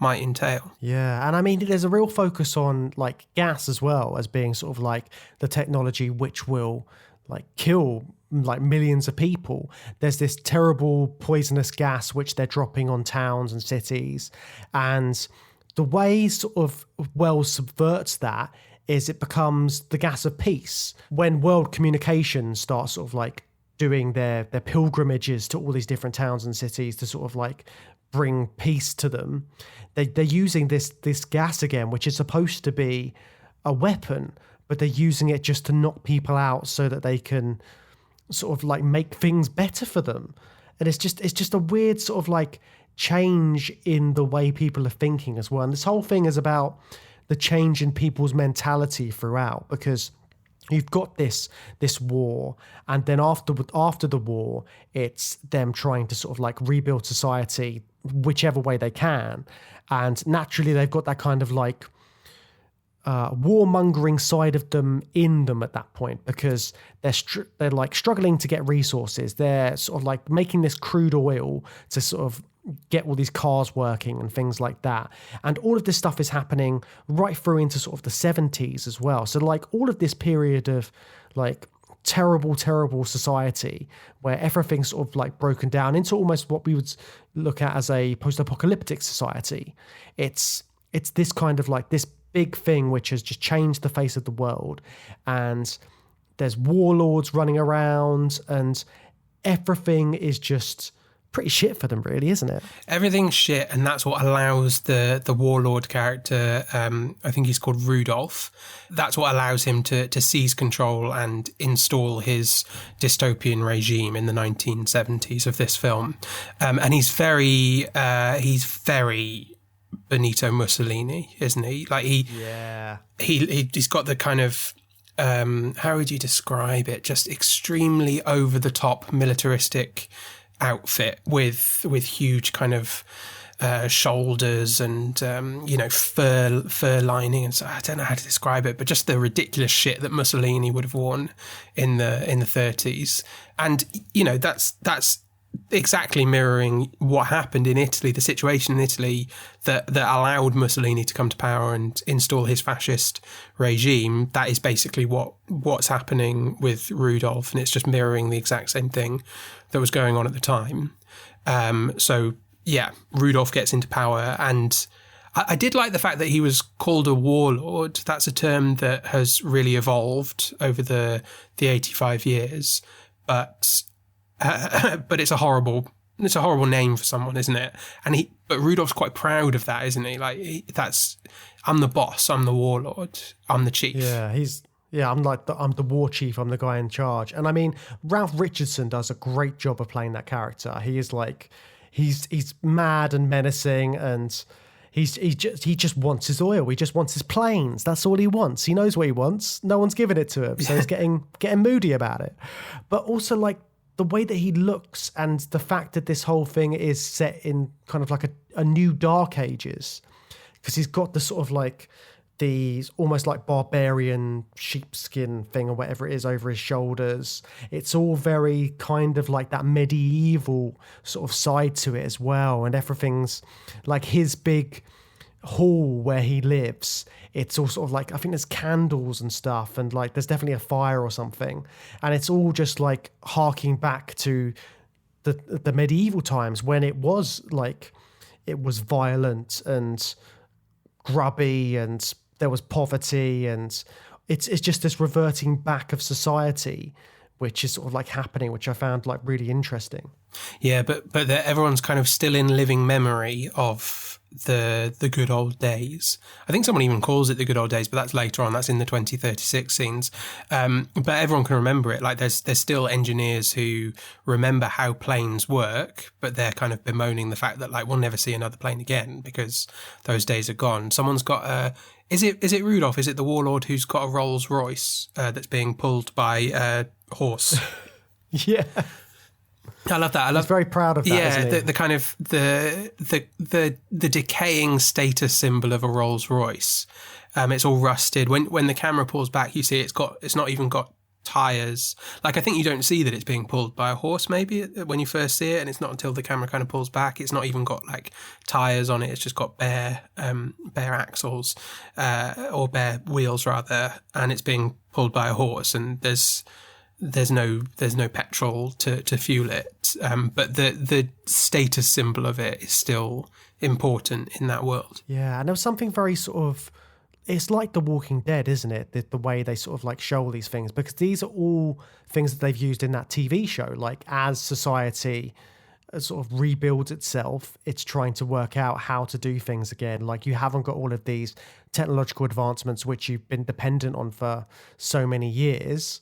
might entail. Yeah, and I mean, there's a real focus on like gas as well as being sort of like the technology which will like kill like millions of people. There's this terrible poisonous gas which they're dropping on towns and cities, and the way sort of Wells subverts that is it becomes the gas of peace. When world communication starts sort of like doing their pilgrimages to all these different towns and cities to sort of like bring peace to them, they're using this gas again, which is supposed to be a weapon, but they're using it just to knock people out so that they can sort of like make things better for them. And it's just a weird sort of like change in the way people are thinking as well. And this whole thing is about the change in people's mentality throughout, because you've got this war, and then after the war, it's them trying to sort of like rebuild society whichever way they can. And naturally, they've got that kind of like warmongering side of them in them at that point, because they're like struggling to get resources. They're sort of like making this crude oil to sort of get all these cars working and things like that. And all of this stuff is happening right through into sort of the 70s as well. So like all of this period of like terrible society where everything's sort of like broken down into almost what we would look at as a post-apocalyptic society. It's this kind of like this big thing which has just changed the face of the world, and there's warlords running around, and everything is just pretty shit for them, really, isn't it? Everything's shit, and that's what allows the warlord character, I think he's called Rudolph, that's what allows him to seize control and install his dystopian regime in the 1970s of this film. And he's very Benito Mussolini, isn't he? Like he's got the kind of how would you describe it? Just extremely over the top militaristic outfit with huge kind of shoulders and fur lining, and so I don't know how to describe it, but just the ridiculous shit that Mussolini would have worn in the 30s, and that's exactly mirroring what happened in Italy, the situation in Italy that allowed Mussolini to come to power and install his fascist regime. That is basically what's happening with Rudolph, and it's just mirroring the exact same thing that was going on at the time. So yeah, Rudolph gets into power, and I did like the fact that he was called a warlord. That's a term that has really evolved over the 85 years, but it's a horrible name for someone, isn't it? But Rudolph's quite proud of that, isn't he? Like I'm the boss, I'm the warlord, I'm the chief. Yeah, I'm the war chief, I'm the guy in charge. And I mean, Ralph Richardson does a great job of playing that character. He is like, he's mad and menacing, and he just wants his oil. He just wants his planes. That's all he wants. He knows what he wants. No one's giving it to him, so he's getting moody about it. But also like the way that he looks, and the fact that this whole thing is set in kind of like a new Dark Ages, because he's got the sort of like these almost like barbarian sheepskin thing or whatever it is over his shoulders. It's all very kind of like that medieval sort of side to it as well. And everything's like his big hall where he lives. It's all sort of like, I think there's candles and stuff, and like there's definitely a fire or something. And it's all just like harking back to the medieval times when it was like, it was violent and grubby, and there was poverty, and it's just this reverting back of society, which is sort of like happening, which I found like really interesting. Yeah, but everyone's kind of still in living memory of the good old days. I think someone even calls it the good old days, but that's later on. That's in the 2036 scenes. But everyone can remember it. Like there's still engineers who remember how planes work, but they're kind of bemoaning the fact that like we'll never see another plane again because those days are gone. Someone's got a... Is it Rudolph? Is it the warlord who's got a Rolls Royce that's being pulled by a horse? Yeah. I love that. He's very proud of that. Yeah, the kind of the decaying status symbol of a Rolls Royce. It's all rusted. When the camera pulls back, you see it's not even got tyres. Like, I think you don't see that it's being pulled by a horse maybe when you first see it, and it's not until the camera kind of pulls back. It's not even got like tyres on it. It's just got bare axles or bare wheels rather, and it's being pulled by a horse, and there's no petrol to fuel it. But the status symbol of it is still important in that world. Yeah, and there was something very sort of, it's like The Walking Dead, isn't it? The way they sort of like show all these things, because these are all things that they've used in that TV show. Like, as society sort of rebuilds itself, it's trying to work out how to do things again. Like, you haven't got all of these technological advancements which you've been dependent on for so many years.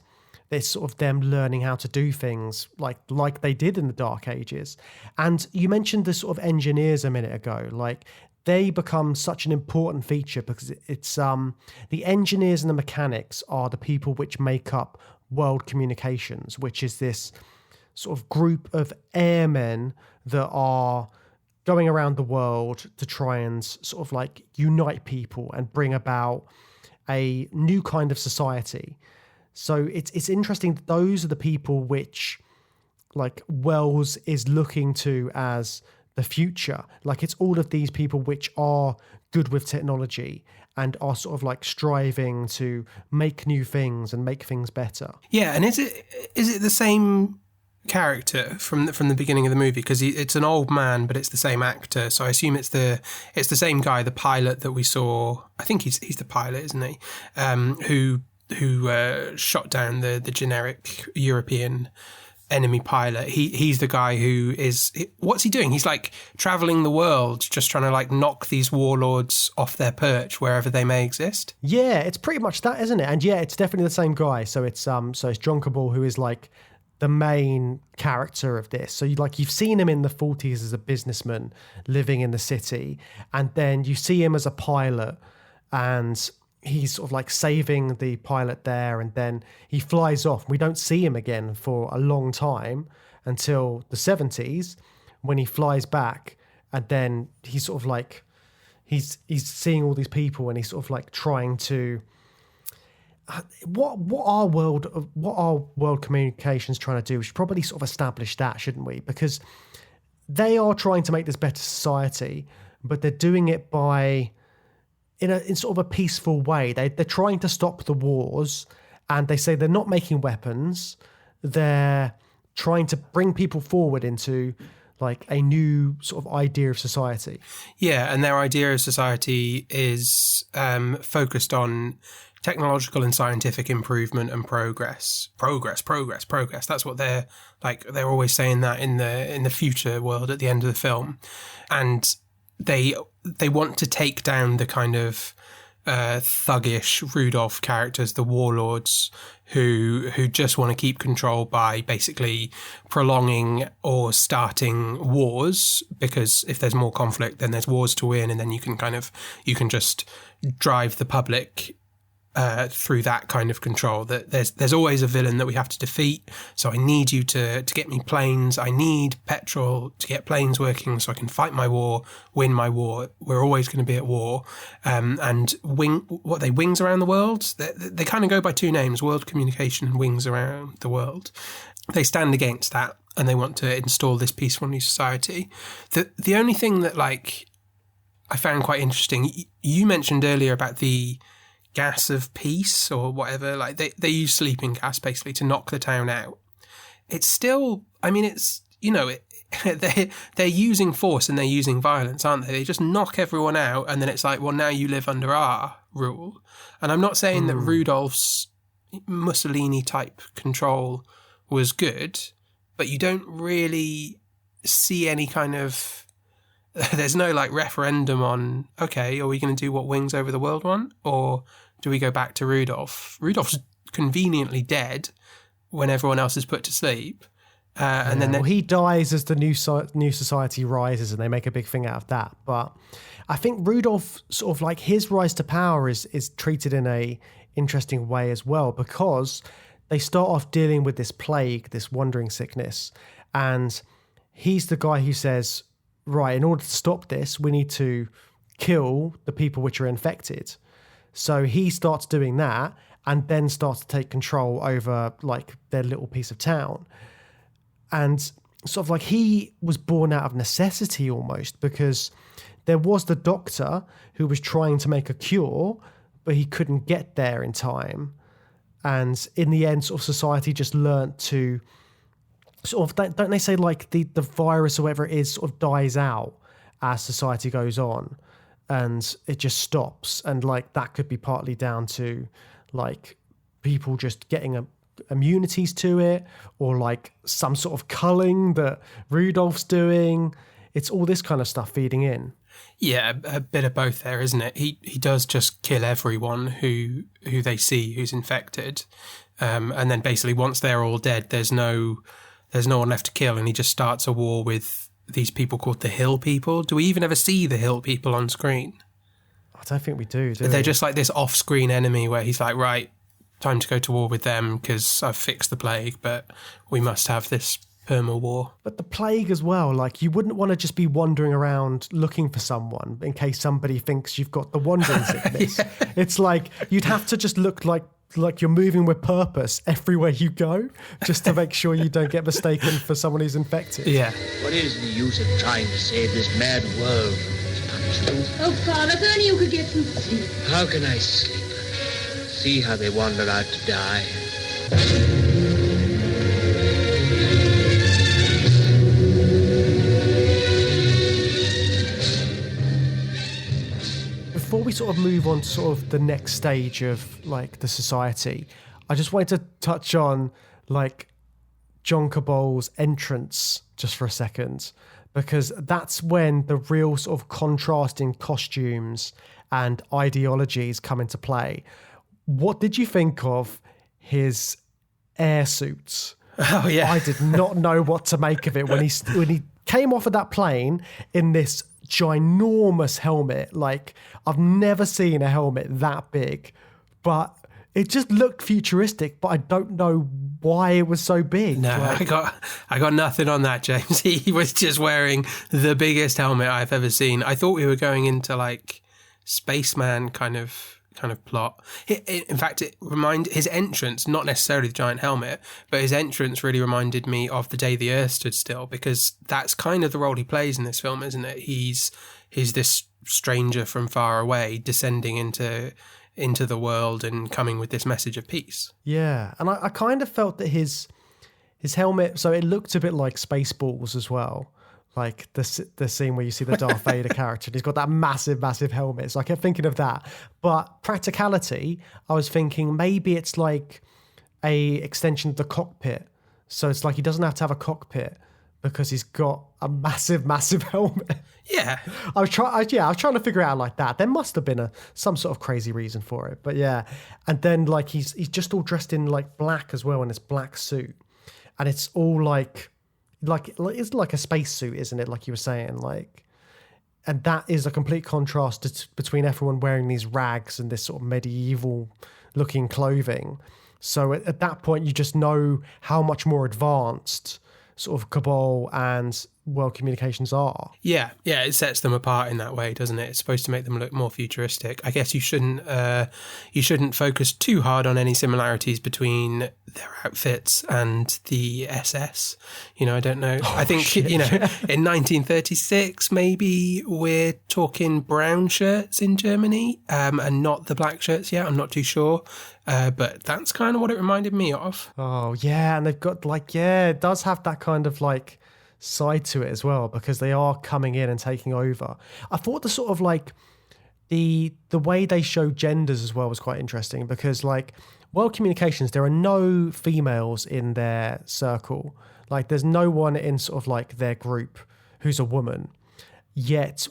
It's sort of them learning how to do things like they did in the Dark Ages. And you mentioned the sort of engineers a minute ago. Like, they become such an important feature because it's the engineers and the mechanics are the people which make up world communications, which is this sort of group of airmen that are going around the world to try and sort of like unite people and bring about a new kind of society. So it's interesting that those are the people which, like, Wells is looking to as the future. Like, it's all of these people which are good with technology and are sort of like striving to make new things and make things better. Yeah, and is it the same character from the beginning of the movie? Because it's an old man, but it's the same actor. So I assume it's the same guy, the pilot that we saw. I think he's the pilot, isn't he? Who shot down the generic European enemy pilot. He's the guy who is, what's he doing? He's like traveling the world, just trying to like knock these warlords off their perch wherever they may exist. Yeah, it's pretty much that, isn't it? And yeah, it's definitely the same guy. So it's John Kabal, who is like the main character of this. So you've seen him in the 40s as a businessman living in the city, and then you see him as a pilot, and he's sort of like saving the pilot there, and then he flies off. We don't see him again for a long time until the 70s when he flies back, and then he's sort of like he's seeing all these people, and he's sort of like trying to what our world communications trying to do. We should probably sort of establish that, shouldn't we? Because they are trying to make this better society, but they're doing it by in sort of a peaceful way. They're trying to stop the wars, and they say they're not making weapons. They're trying to bring people forward into like a new sort of idea of society. Yeah, and their idea of society is focused on technological and scientific improvement and progress. Progress. That's what they're like. They're always saying that in the future world at the end of the film, and they want to take down the kind of thuggish Rudolph characters, the warlords, who just want to keep control by basically prolonging or starting wars, because if there's more conflict, then there's wars to win, and then you can just drive the public through that kind of control. That there's always a villain that we have to defeat, so I need you to get me planes. I need petrol to get planes working so I can fight my war, win my war. We're always going to be at war. And wings around the world? They kind of go by two names, world communication and wings around the world. They stand against that, and they want to install this peaceful new society. The only thing that like I found quite interesting, you mentioned earlier about the gas of peace or whatever, like they use sleeping gas basically to knock the town out. It's still, I mean, it's, you know, they're using force and they're using violence, aren't they? They just knock everyone out, and then it's like, well, now you live under our rule. And I'm not saying that Rudolph's Mussolini type control was good, but you don't really see any kind of, there's no like referendum on, okay, are we going to do what Wings Over the World want? Or do we go back to Rudolph? Rudolph's conveniently dead when everyone else is put to sleep. And then he dies as the new society rises, and they make a big thing out of that. But I think Rudolph, sort of like his rise to power is treated in a interesting way as well, because they start off dealing with this plague, this wandering sickness, and he's the guy who says, right, in order to stop this, we need to kill the people which are infected. So he starts doing that, and then starts to take control over like their little piece of town. And sort of like he was born out of necessity almost, because there was the doctor who was trying to make a cure, but he couldn't get there in time. And in the end, sort of society just learnt to sort of, don't they say like the virus or whatever it is sort of dies out as society goes on, and it just stops. And like that could be partly down to like people just getting immunities to it, or like some sort of culling that Rudolph's doing. It's all this kind of stuff feeding in. Yeah, a bit of both there, isn't it? He does just kill everyone who they see who's infected, and then basically once they're all dead, there's no one left to kill, and he just starts a war with these people called the Hill People. Do we even ever see the Hill People on screen? I don't think we do. They're just like this off-screen enemy where he's like, right, time to go to war with them because I've fixed the plague, but we must have this perma war. But the plague as well, like you wouldn't want to just be wandering around looking for someone in case somebody thinks you've got the wandering sickness. Yeah. It's like you'd have to just look like you're moving with purpose everywhere you go, just to make sure you don't get mistaken for someone who's infected. Yeah. What is the use of trying to save this mad world from its punishment? Oh, Father, if only you could get some sleep. How can I sleep? See how they wander out to die. Before we sort of move on to sort of the next stage of like the society, I just wanted to touch on like John Kabal's entrance just for a second, because that's when the real sort of contrasting costumes and ideologies come into play. What did you think of his air suits? Oh yeah, I did not know what to make of it when he came off of that plane in this ginormous helmet. Like I've never seen a helmet that big, but it just looked futuristic, but I don't know why it was so big. No, like, I got nothing on that, James. He was just wearing the biggest helmet I've ever seen. I thought we were going into like spaceman kind of plot. In fact, his entrance, not necessarily the giant helmet, but his entrance really reminded me of The Day the Earth Stood Still, because that's kind of the role he plays in this film, isn't it? He's this stranger from far away descending into the world and coming with this message of peace. Yeah, and I kind of felt that his helmet, so it looked a bit like Spaceballs as well. Like the scene where you see the Darth Vader character, and he's got that massive, massive helmet. So I kept thinking of that. But practicality, I was thinking maybe it's like a extension of the cockpit. So it's like he doesn't have to have a cockpit because he's got a massive, massive helmet. Yeah. I was trying to figure it out like that. There must have been some sort of crazy reason for it. But yeah. And then like he's just all dressed in like black as well, in this black suit. And it's all like it's like a spacesuit, isn't it? Like you were saying, like, and that is a complete contrast between everyone wearing these rags and this sort of medieval looking clothing. So at that point, you just know how much more advanced sort of Kabal and world communications are. Yeah, it sets them apart in that way, doesn't it? It's supposed to make them look more futuristic. I guess you shouldn't focus too hard on any similarities between their outfits and the SS. I don't know. I think, in 1936, maybe we're talking brown shirts in Germany and not the black shirts yet. I'm not too sure. But that's kind of what it reminded me of. Oh, yeah. And they've got it does have that kind of like side to it as well, because they are coming in and taking over. I thought the sort of like the way they show genders as well was quite interesting, because like world communications, there are no females in their circle. Like there's no one in sort of like their group who's a woman. Yet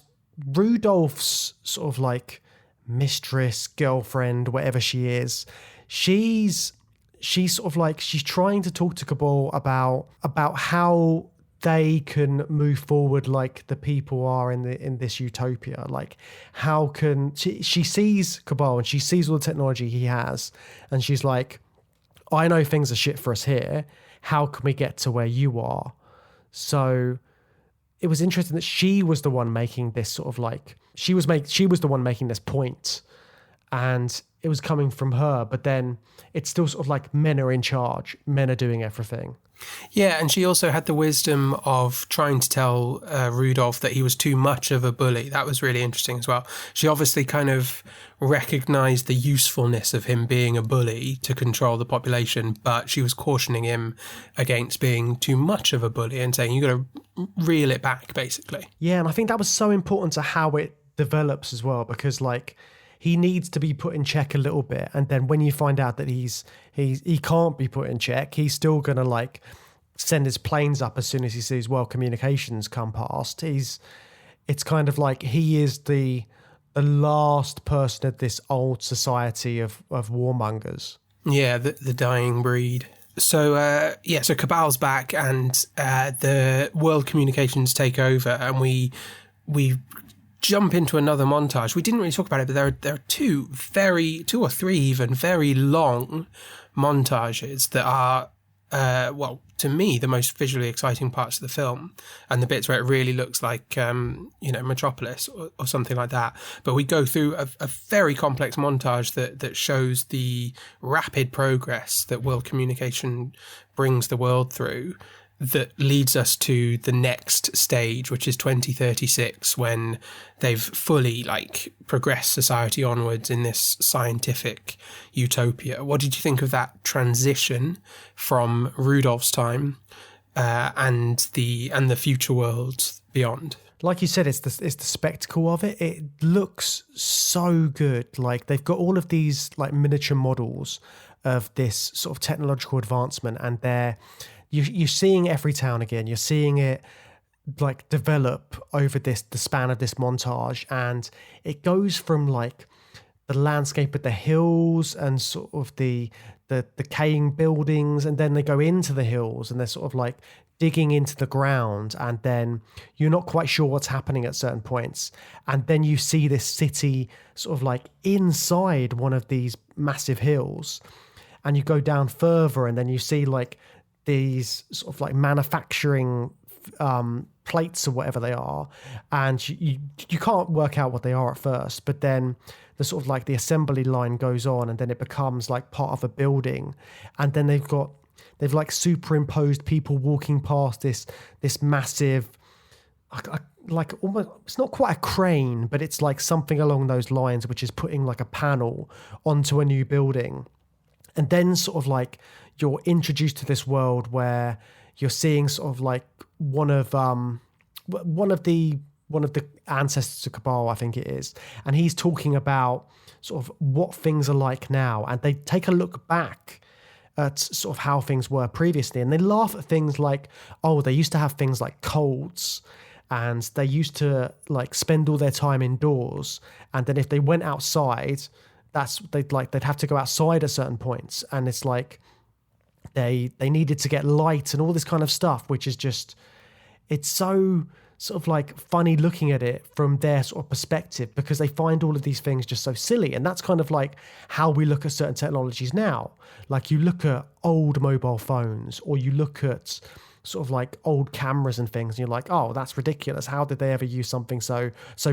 Rudolph's sort of like mistress, girlfriend, whatever she is, she's sort of like, she's trying to talk to Kabal about how they can move forward like the people are in this utopia. Like how can she sees Kabal and she sees all the technology he has, and she's like, I know things are shit for us here. How can we get to where you are? So it was interesting that she was the one making this sort of like, she was the one making this point. And it was coming from her, but then it's still sort of like men are in charge, men are doing everything. Yeah, and she also had the wisdom of trying to tell Rudolph that he was too much of a bully. That was really interesting as well. She obviously kind of recognised the usefulness of him being a bully to control the population, but she was cautioning him against being too much of a bully and saying, you got to reel it back, basically. Yeah, and I think that was so important to how it develops as well, because like he needs to be put in check a little bit, and then when you find out that he can't be put in check, he's still gonna like send his planes up as soon as he sees world communications come past. It's kind of like he is the last person of this old society of warmongers. Yeah, the dying breed. So so Kabal's back, and the world communications take over, and we jump into another montage. We didn't really talk about it, but there are two or three even very long montages that are, to me, the most visually exciting parts of the film, and the bits where it really looks like, Metropolis or something like that. But we go through a very complex montage that shows the rapid progress that world communication brings the world through, that leads us to the next stage, which is 2036, when they've fully progressed society onwards in this scientific utopia. What did you think of that transition from Rudolph's time and the future worlds beyond? Like you said, it's the spectacle of it. It looks so good. Like they've got all of these like miniature models of this sort of technological advancement, and you're seeing every town again. You're seeing it like develop over the span of this montage, and it goes from like the landscape of the hills and sort of the decaying buildings, and then they go into the hills and they're sort of like digging into the ground, and then you're not quite sure what's happening at certain points, and then you see this city sort of like inside one of these massive hills, and you go down further, and then you see like these sort of like manufacturing plates or whatever they are, and you can't work out what they are at first, but then the sort of like the assembly line goes on, and then it becomes like part of a building, and then they've like superimposed people walking past this massive, like almost, it's not quite a crane, but it's like something along those lines, which is putting like a panel onto a new building. And then sort of like you're introduced to this world where you're seeing sort of like one of the ancestors of Kabal, I think it is, and he's talking about sort of what things are like now, and they take a look back at sort of how things were previously, and they laugh at things like, oh, they used to have things like colds, and they used to like spend all their time indoors, and then if they went outside, they'd have to go outside at certain points, and it's like they needed to get light and all this kind of stuff, which is just, it's so sort of like funny looking at it from their sort of perspective, because they find all of these things just so silly. And that's kind of like how we look at certain technologies now. Like you look at old mobile phones, or you look at sort of like old cameras and things, and you're like, oh, that's ridiculous. How did they ever use something so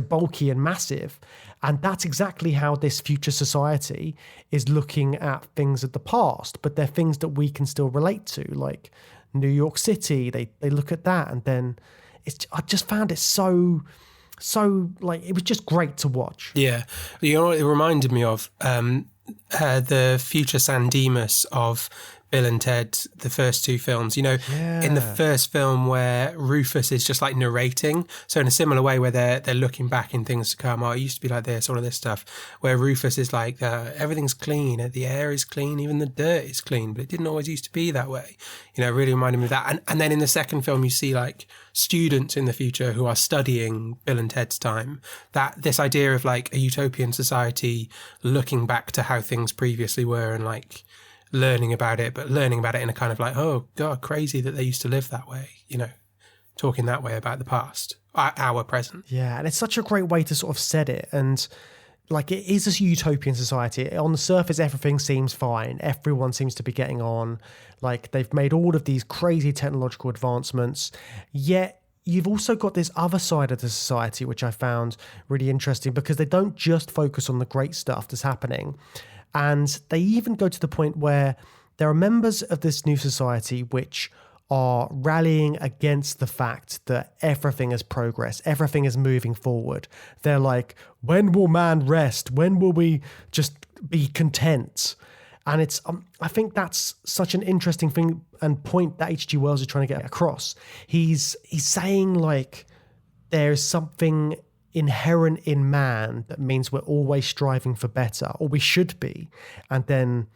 bulky and massive? And that's exactly how this future society is looking at things of the past, but they're things that we can still relate to, like New York City. They look at that, and then I just found it so like, it was just great to watch. Yeah. You know what it reminded me of? The future San Dimas of Bill and Ted, the first two films, in the first film where Rufus is just like narrating. So in a similar way where they're looking back in things to come, it used to be like this, all of this stuff, where Rufus is like, everything's clean, the air is clean, even the dirt is clean, but it didn't always used to be that way. It really reminded me of that. And then in the second film, you see like students in the future who are studying Bill and Ted's time, that this idea of like a utopian society looking back to how things previously were, and like learning about it in a kind of like, oh God, crazy that they used to live that way, talking that way about the past, our present. Yeah, and it's such a great way to sort of set it. And like, it is a utopian society. On the surface, everything seems fine. Everyone seems to be getting on. Like, they've made all of these crazy technological advancements, yet you've also got this other side of the society, which I found really interesting, because they don't just focus on the great stuff that's happening. And they even go to the point where there are members of this new society which are rallying against the fact that everything is progress, everything is moving forward. They're like, when will man rest? When will we just be content? And it's, I think that's such an interesting thing and point that H.G. Wells is trying to get across. He's saying like there's something inherent in man that means we're always striving for better, or we should be, and then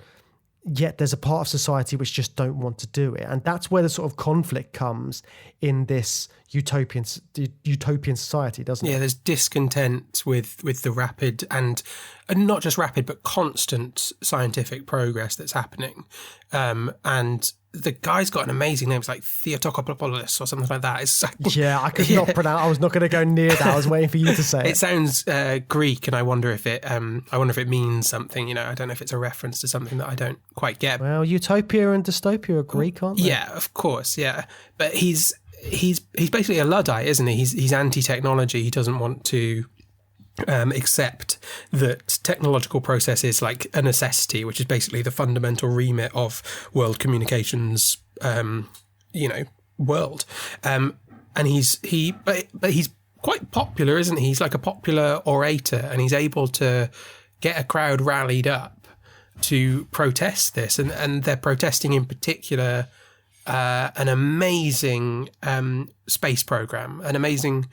yet there's a part of society which just don't want to do it. And that's where the sort of conflict comes in this utopian society, doesn't it? Yeah, there's discontent with the rapid and not just rapid but constant scientific progress that's happening. And the guy's got an amazing name. It's like Theotokopoulos or something like that. It's like, yeah, I could not pronounce. I was not going to go near that. I was waiting for you to say it. It sounds Greek, and I wonder if it means something. You know, I don't know if it's a reference to something that I don't quite get. Well, utopia and dystopia are Greek, aren't they? Yeah, of course. Yeah, but he's basically a Luddite, isn't he? He's anti-technology. He doesn't want to accept that technological process is like a necessity, which is basically the fundamental remit of world communications, world. And he's quite popular, isn't he? He's like a popular orator, and he's able to get a crowd rallied up to protest this. And they're protesting in particular an amazing space program, an amazing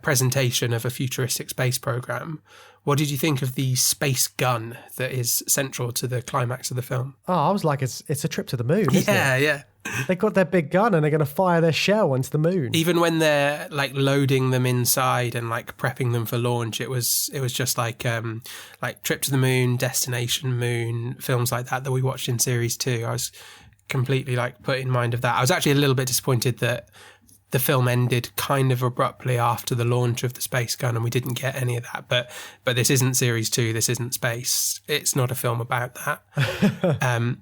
presentation of a futuristic space program. What did you think of the space gun that is central to the climax of the film? Oh, I was like, it's a trip to the moon, isn't it? Yeah. They got their big gun and they're going to fire their shell into the moon. Even when they're like loading them inside and like prepping them for launch, it was just like Trip to the Moon, Destination Moon, films like that we watched in series 2. I was completely like put in mind of that. I was actually a little bit disappointed that the film ended kind of abruptly after the launch of the space gun and we didn't get any of that. But this isn't series 2. This isn't space. It's not a film about that.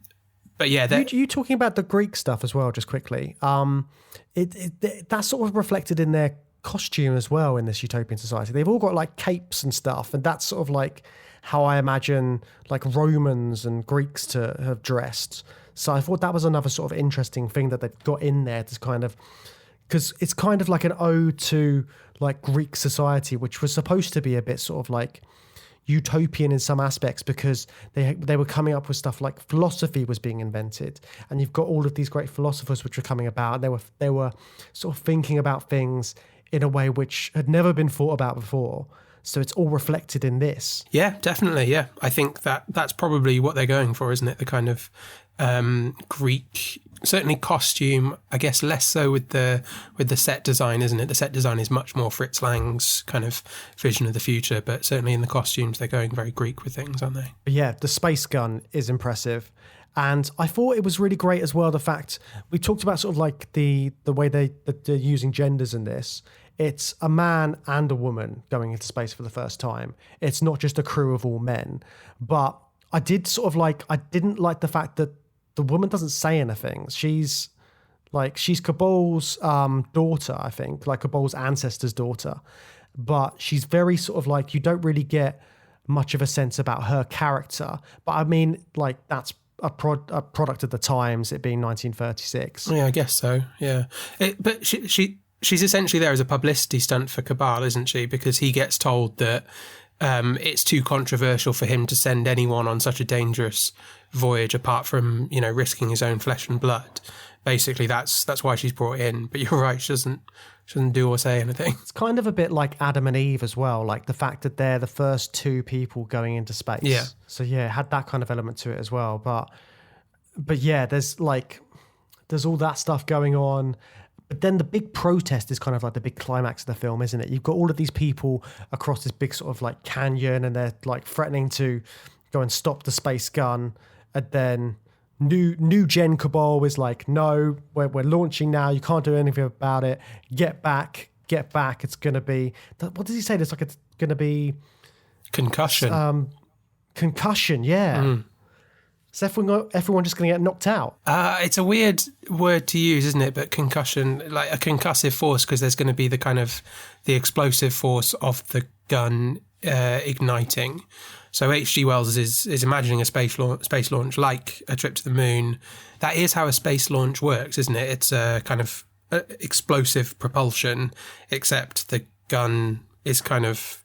But yeah, you talking about the Greek stuff as well, just quickly. That's sort of reflected in their costume as well in this utopian society. They've all got like capes and stuff, and that's sort of like how I imagine like Romans and Greeks to have dressed. So I thought that was another sort of interesting thing that they've got in there to kind of, because it's kind of like an ode to like Greek society, which was supposed to be a bit sort of like utopian in some aspects, because they were coming up with stuff like philosophy was being invented, and you've got all of these great philosophers which were coming about, and they were sort of thinking about things in a way which had never been thought about before. So it's all reflected in this. Yeah, definitely. Yeah, I think that's probably what they're going for, isn't it? The kind of Greek, certainly costume. I guess less so with the set design, isn't it? The set design is much more Fritz Lang's kind of vision of the future, but certainly in the costumes they're going very Greek with things, aren't they? But yeah, the space gun is impressive. And I thought it was really great as well, the fact we talked about sort of like the way they're using genders in this. It's a man and a woman going into space for the first time. It's not just a crew of all men. But I didn't like the fact that the woman doesn't say anything. She's Kabal's daughter, I think, like Kabal's ancestor's daughter. But she's very sort of like, you don't really get much of a sense about her character. But I mean, like, that's a product of the times, it being 1936. Yeah, I guess so, yeah. But she's essentially there as a publicity stunt for Kabal, isn't she? Because he gets told that it's too controversial for him to send anyone on such a dangerous voyage apart from, risking his own flesh and blood. Basically, that's why she's brought in. But you're right, she doesn't do or say anything. It's kind of a bit like Adam and Eve as well, like the fact that they're the first two people going into space. Yeah. So yeah, it had that kind of element to it as well. But yeah, there's all that stuff going on. But then the big protest is kind of like the big climax of the film, isn't it? You've got all of these people across this big sort of like canyon, and they're like threatening to go and stop the space gun. And then new gen Kabal is like, no, we're launching now. You can't do anything about it. Get back. It's going to be, what does he say? It's like, it's going to be concussion. Concussion, yeah. Mm. Is everyone just going to get knocked out? It's a weird word to use, isn't it? But concussion, like a concussive force, because there's going to be the kind of the explosive force of the gun igniting. So H.G. Wells is imagining a space launch like a trip to the moon. That is how a space launch works, isn't it? It's a kind of explosive propulsion, except the gun is kind of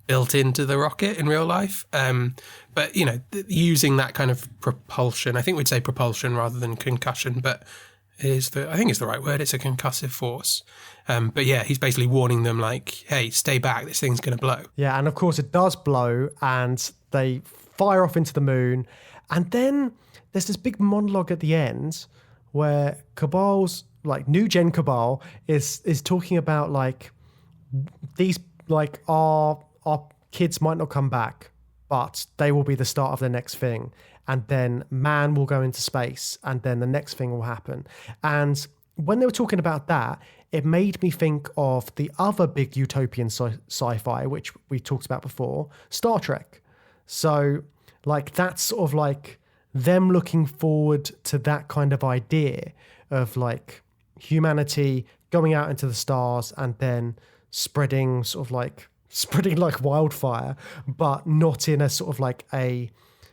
built into the rocket in real life. But, using that kind of propulsion, I think we'd say propulsion rather than concussion, but I think it's the right word. It's a concussive force. But yeah, he's basically warning them like, hey, stay back. This thing's going to blow. Yeah, and of course it does blow, and they fire off into the moon. And then there's this big monologue at the end where Kabal's, like, new gen Kabal is talking about, like, these, like, our kids might not come back, but they will be the start of the next thing. And then man will go into space, and then the next thing will happen. And when they were talking about that, it made me think of the other big utopian sci-fi, which we talked about before, Star Trek. So, like, that's sort of like them looking forward to that kind of idea of, like, humanity going out into the stars and then spreading like wildfire, but not in a sort of like a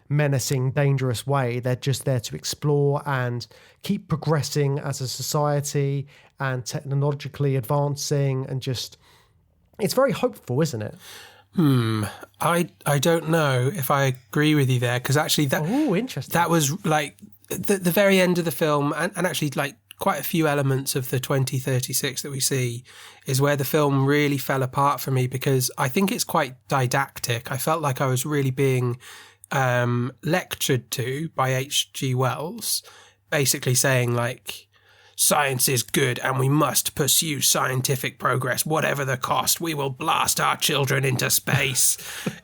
menacing, dangerous way. They're just there to explore and keep progressing as a society and technologically advancing, and just, it's very hopeful, isn't it? I don't know if I agree with you there, because actually interesting. That was like the very end of the film, and actually like quite a few elements of the 2036 that we see is where the film really fell apart for me, because I think it's quite didactic. I felt like I was really being lectured to by H.G. Wells, basically saying like, science is good and we must pursue scientific progress, whatever the cost. We will blast our children into space.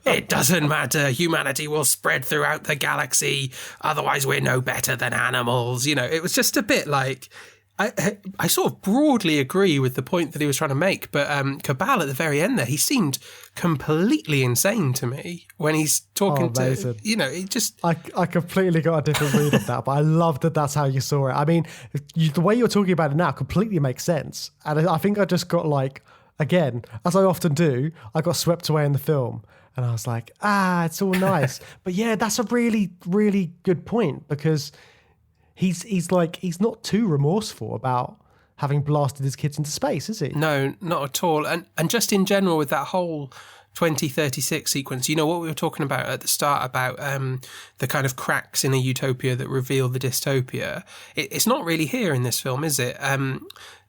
It doesn't matter. Humanity will spread throughout the galaxy. Otherwise, we're no better than animals. It was just a bit like, I sort of broadly agree with the point that he was trying to make, but Kabal at the very end there, he seemed completely insane to me when he's talking to, it just... I completely got a different read of that, but I love that that's how you saw it. I mean, the way you're talking about it now completely makes sense. And I think I just got like, again, as I often do, I got swept away in the film. And I was like, it's all nice. But yeah, that's a really, really good point, because he's not too remorseful about having blasted his kids into space, is he? No, not at all. And just in general with that whole 2036 sequence, what we were talking about at the start about the kind of cracks in a utopia that reveal the dystopia. It's not really here in this film, is it?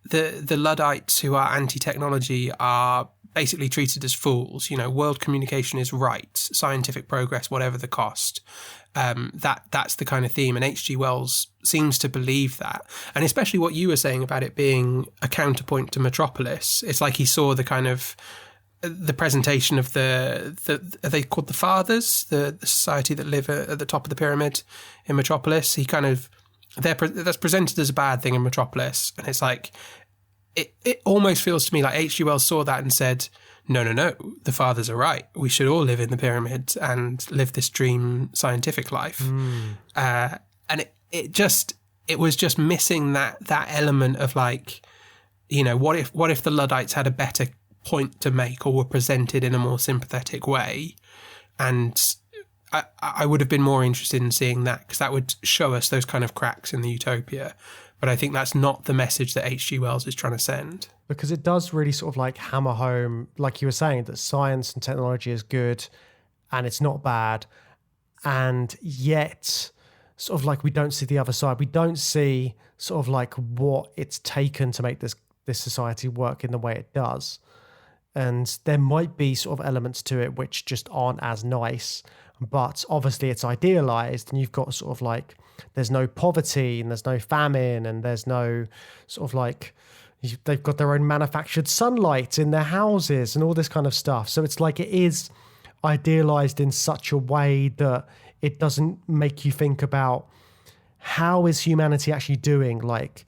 The Luddites who are anti-technology are basically treated as fools. World communication is right, scientific progress, whatever the cost. That's the kind of theme, and H.G. Wells seems to believe that, and especially what you were saying about it being a counterpoint to Metropolis. It's like he saw the kind of the presentation of the are they called the Fathers, the society that live at the top of the pyramid in Metropolis. He kind of that's presented as a bad thing in Metropolis, and it's like it almost feels to me like H.G. Wells saw that and said, no, the Fathers are right. We should all live in the pyramids and live this dream scientific life. And it was just missing that element of like, what if the Luddites had a better point to make or were presented in a more sympathetic way? And I would have been more interested in seeing that, because that would show us those kind of cracks in the utopia. But I think that's not the message that H.G. Wells is trying to send. Because it does really sort of like hammer home, like you were saying, that science and technology is good and it's not bad. And yet, sort of like, we don't see the other side. We don't see sort of like what it's taken to make this society work in the way it does. And there might be sort of elements to it which just aren't as nice. But obviously it's idealized, and you've got sort of like, there's no poverty and there's no famine and there's no sort of like, they've got their own manufactured sunlight in their houses and all this kind of stuff. So it's like, it is idealized in such a way that it doesn't make you think about how is humanity actually doing, like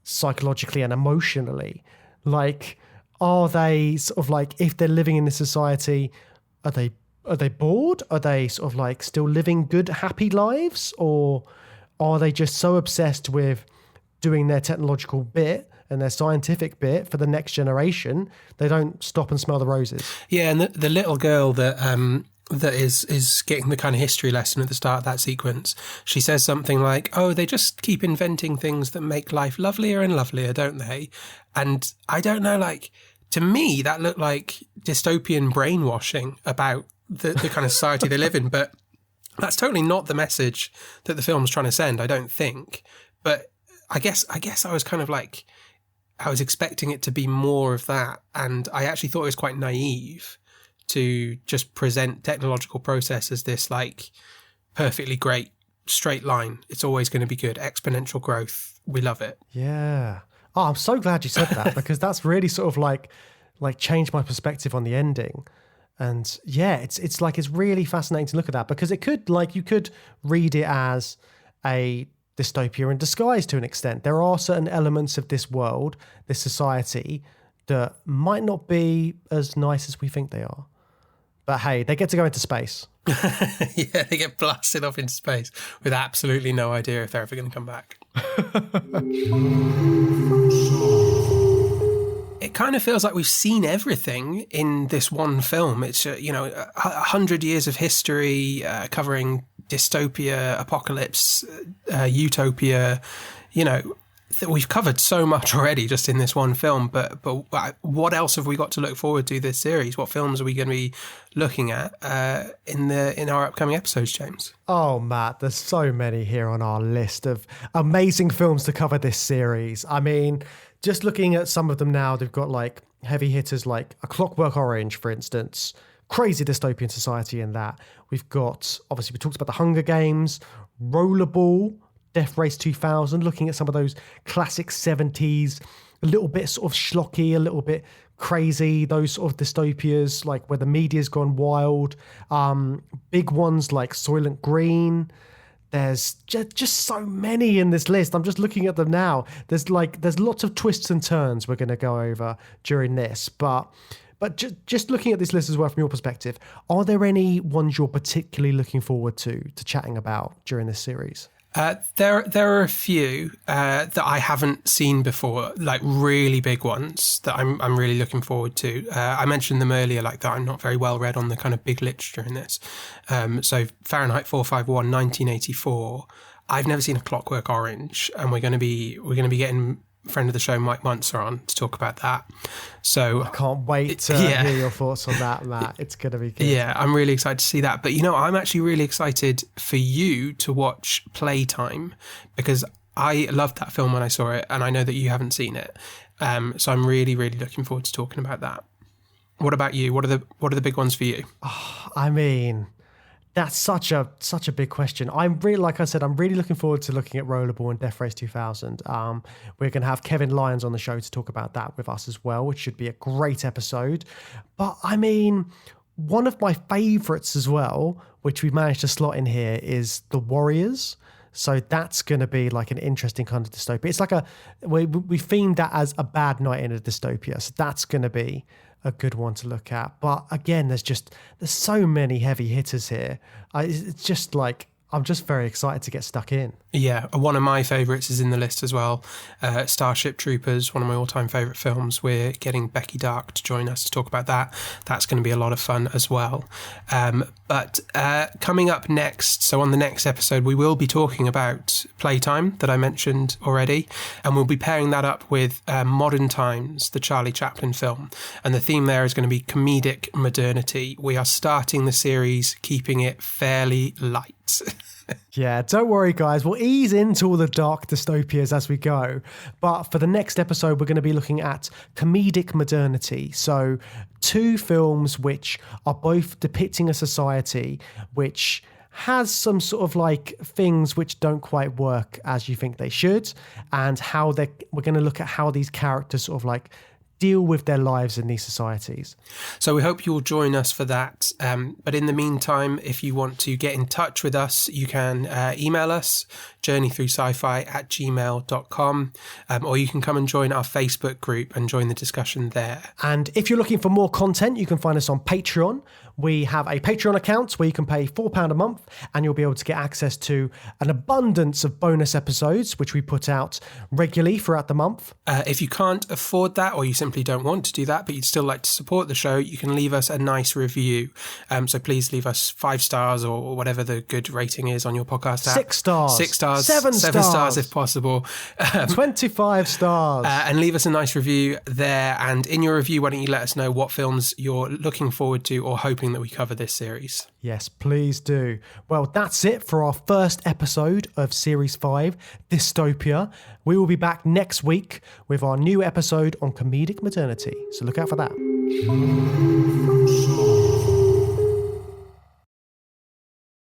psychologically and emotionally. Like, are they sort of like, if they're living in this society, are they bored? Are they sort of like still living good, happy lives? Or are they just so obsessed with doing their technological bit and their scientific bit for the next generation, they don't stop and smell the roses? Yeah, and the little girl that that is getting the kind of history lesson at the start of that sequence. She says something like, oh, they just keep inventing things that make life lovelier and lovelier, don't they? And I don't know, like, to me, that looked like dystopian brainwashing about the kind of society they live in. But that's totally not the message that the film's trying to send, I don't think. But I guess I was kind of like, I was expecting it to be more of that. And I actually thought it was quite naive to just present technological process as this like perfectly great straight line. It's always going to be good. Exponential growth. We love it. Yeah. Oh, I'm so glad you said that because that's really sort of like changed my perspective on the ending. And yeah, it's like, it's really fascinating to look at that because it could, like, you could read it as a dystopia in disguise to an extent. There are certain elements of this world, this society, that might not be as nice as we think they are. But hey, they get to go into space. Yeah, they get blasted off into space with absolutely no idea if they're ever going to come back. It kind of feels like we've seen everything in this one film. It's, 100 years of history covering dystopia, apocalypse, utopia, we've covered so much already just in this one film, but what else have we got to look forward to this series? What films are we going to be looking at in our upcoming episodes, James? Oh, Matt, there's so many here on our list of amazing films to cover this series. I mean, just looking at some of them now, they've got like heavy hitters like A Clockwork Orange, for instance, crazy dystopian society in that. We've got, obviously, we talked about The Hunger Games, Rollerball, Death Race 2000, looking at some of those classic 70s, a little bit sort of schlocky, a little bit crazy, those sort of dystopias, like where the media's gone wild. Big ones like Soylent Green. There's just so many in this list. I'm just looking at them now. There's lots of twists and turns we're going to go over during this, but just looking at this list as well from your perspective, are there any ones you're particularly looking forward to chatting about during this series? There are a few that I haven't seen before, like really big ones that I'm really looking forward to. I mentioned them earlier, like that I'm not very well read on the kind of big literature in this. So Fahrenheit 451, 1984. I've never seen A Clockwork Orange, and we're going to be getting friend of the show Mike Muntzer on to talk about that. So I can't wait to hear your thoughts on that, Matt. It's going to be good. Yeah, I'm really excited to see that. But I'm actually really excited for you to watch Playtime because I loved that film when I saw it, and I know that you haven't seen it. So I'm really, really looking forward to talking about that. What about you? What are the big ones for you? Oh, I mean, that's such a big question. I'm really looking forward to looking at Rollerball and Death Race 2000. We're going to have Kevin Lyons on the show to talk about that with us as well, which should be a great episode. But I mean, one of my favourites as well, which we've managed to slot in here, is The Warriors. So that's going to be like an interesting kind of dystopia. It's like we themed that as a bad night in a dystopia. So that's going to be a good one to look at. But again, there's so many heavy hitters here. It's just like, I'm just very excited to get stuck in. Yeah, one of my favourites is in the list as well. Starship Troopers, one of my all-time favourite films. We're getting Becky Dark to join us to talk about that. That's going to be a lot of fun as well. But coming up next, so on the next episode, we will be talking about Playtime that I mentioned already, and we'll be pairing that up with Modern Times, the Charlie Chaplin film. And the theme there is going to be comedic modernity. We are starting the series keeping it fairly light. Yeah, don't worry, guys. We'll ease into all the dark dystopias as we go. But for the next episode, we're going to be looking at comedic modernity. So 2 films which are both depicting a society which has some sort of like things which don't quite work as you think they should, and we're going to look at how these characters sort of like deal with their lives in these societies. So we hope you'll join us for that. But in the meantime, if you want to get in touch with us, you can email us, journeythroughsci-fi@gmail.com, or you can come and join our Facebook group and join the discussion there. And if you're looking for more content, you can find us on Patreon. We have a Patreon account where you can pay £4 a month and you'll be able to get access to an abundance of bonus episodes, which we put out regularly throughout the month. If you can't afford that, or you simply simply don't want to do that, but you'd still like to support the show, you can leave us a nice review. So please leave us 5 stars or whatever the good rating is on your podcast app. 6 stars. 6 stars. 7 stars if possible. 25 stars. And leave us a nice review there. And in your review, why don't you let us know what films you're looking forward to or hoping that we cover this series. Yes, please do. Well, that's it for our first episode of Series 5, Dystopia. We will be back next week with our new episode on comedic modernity. So look out for that.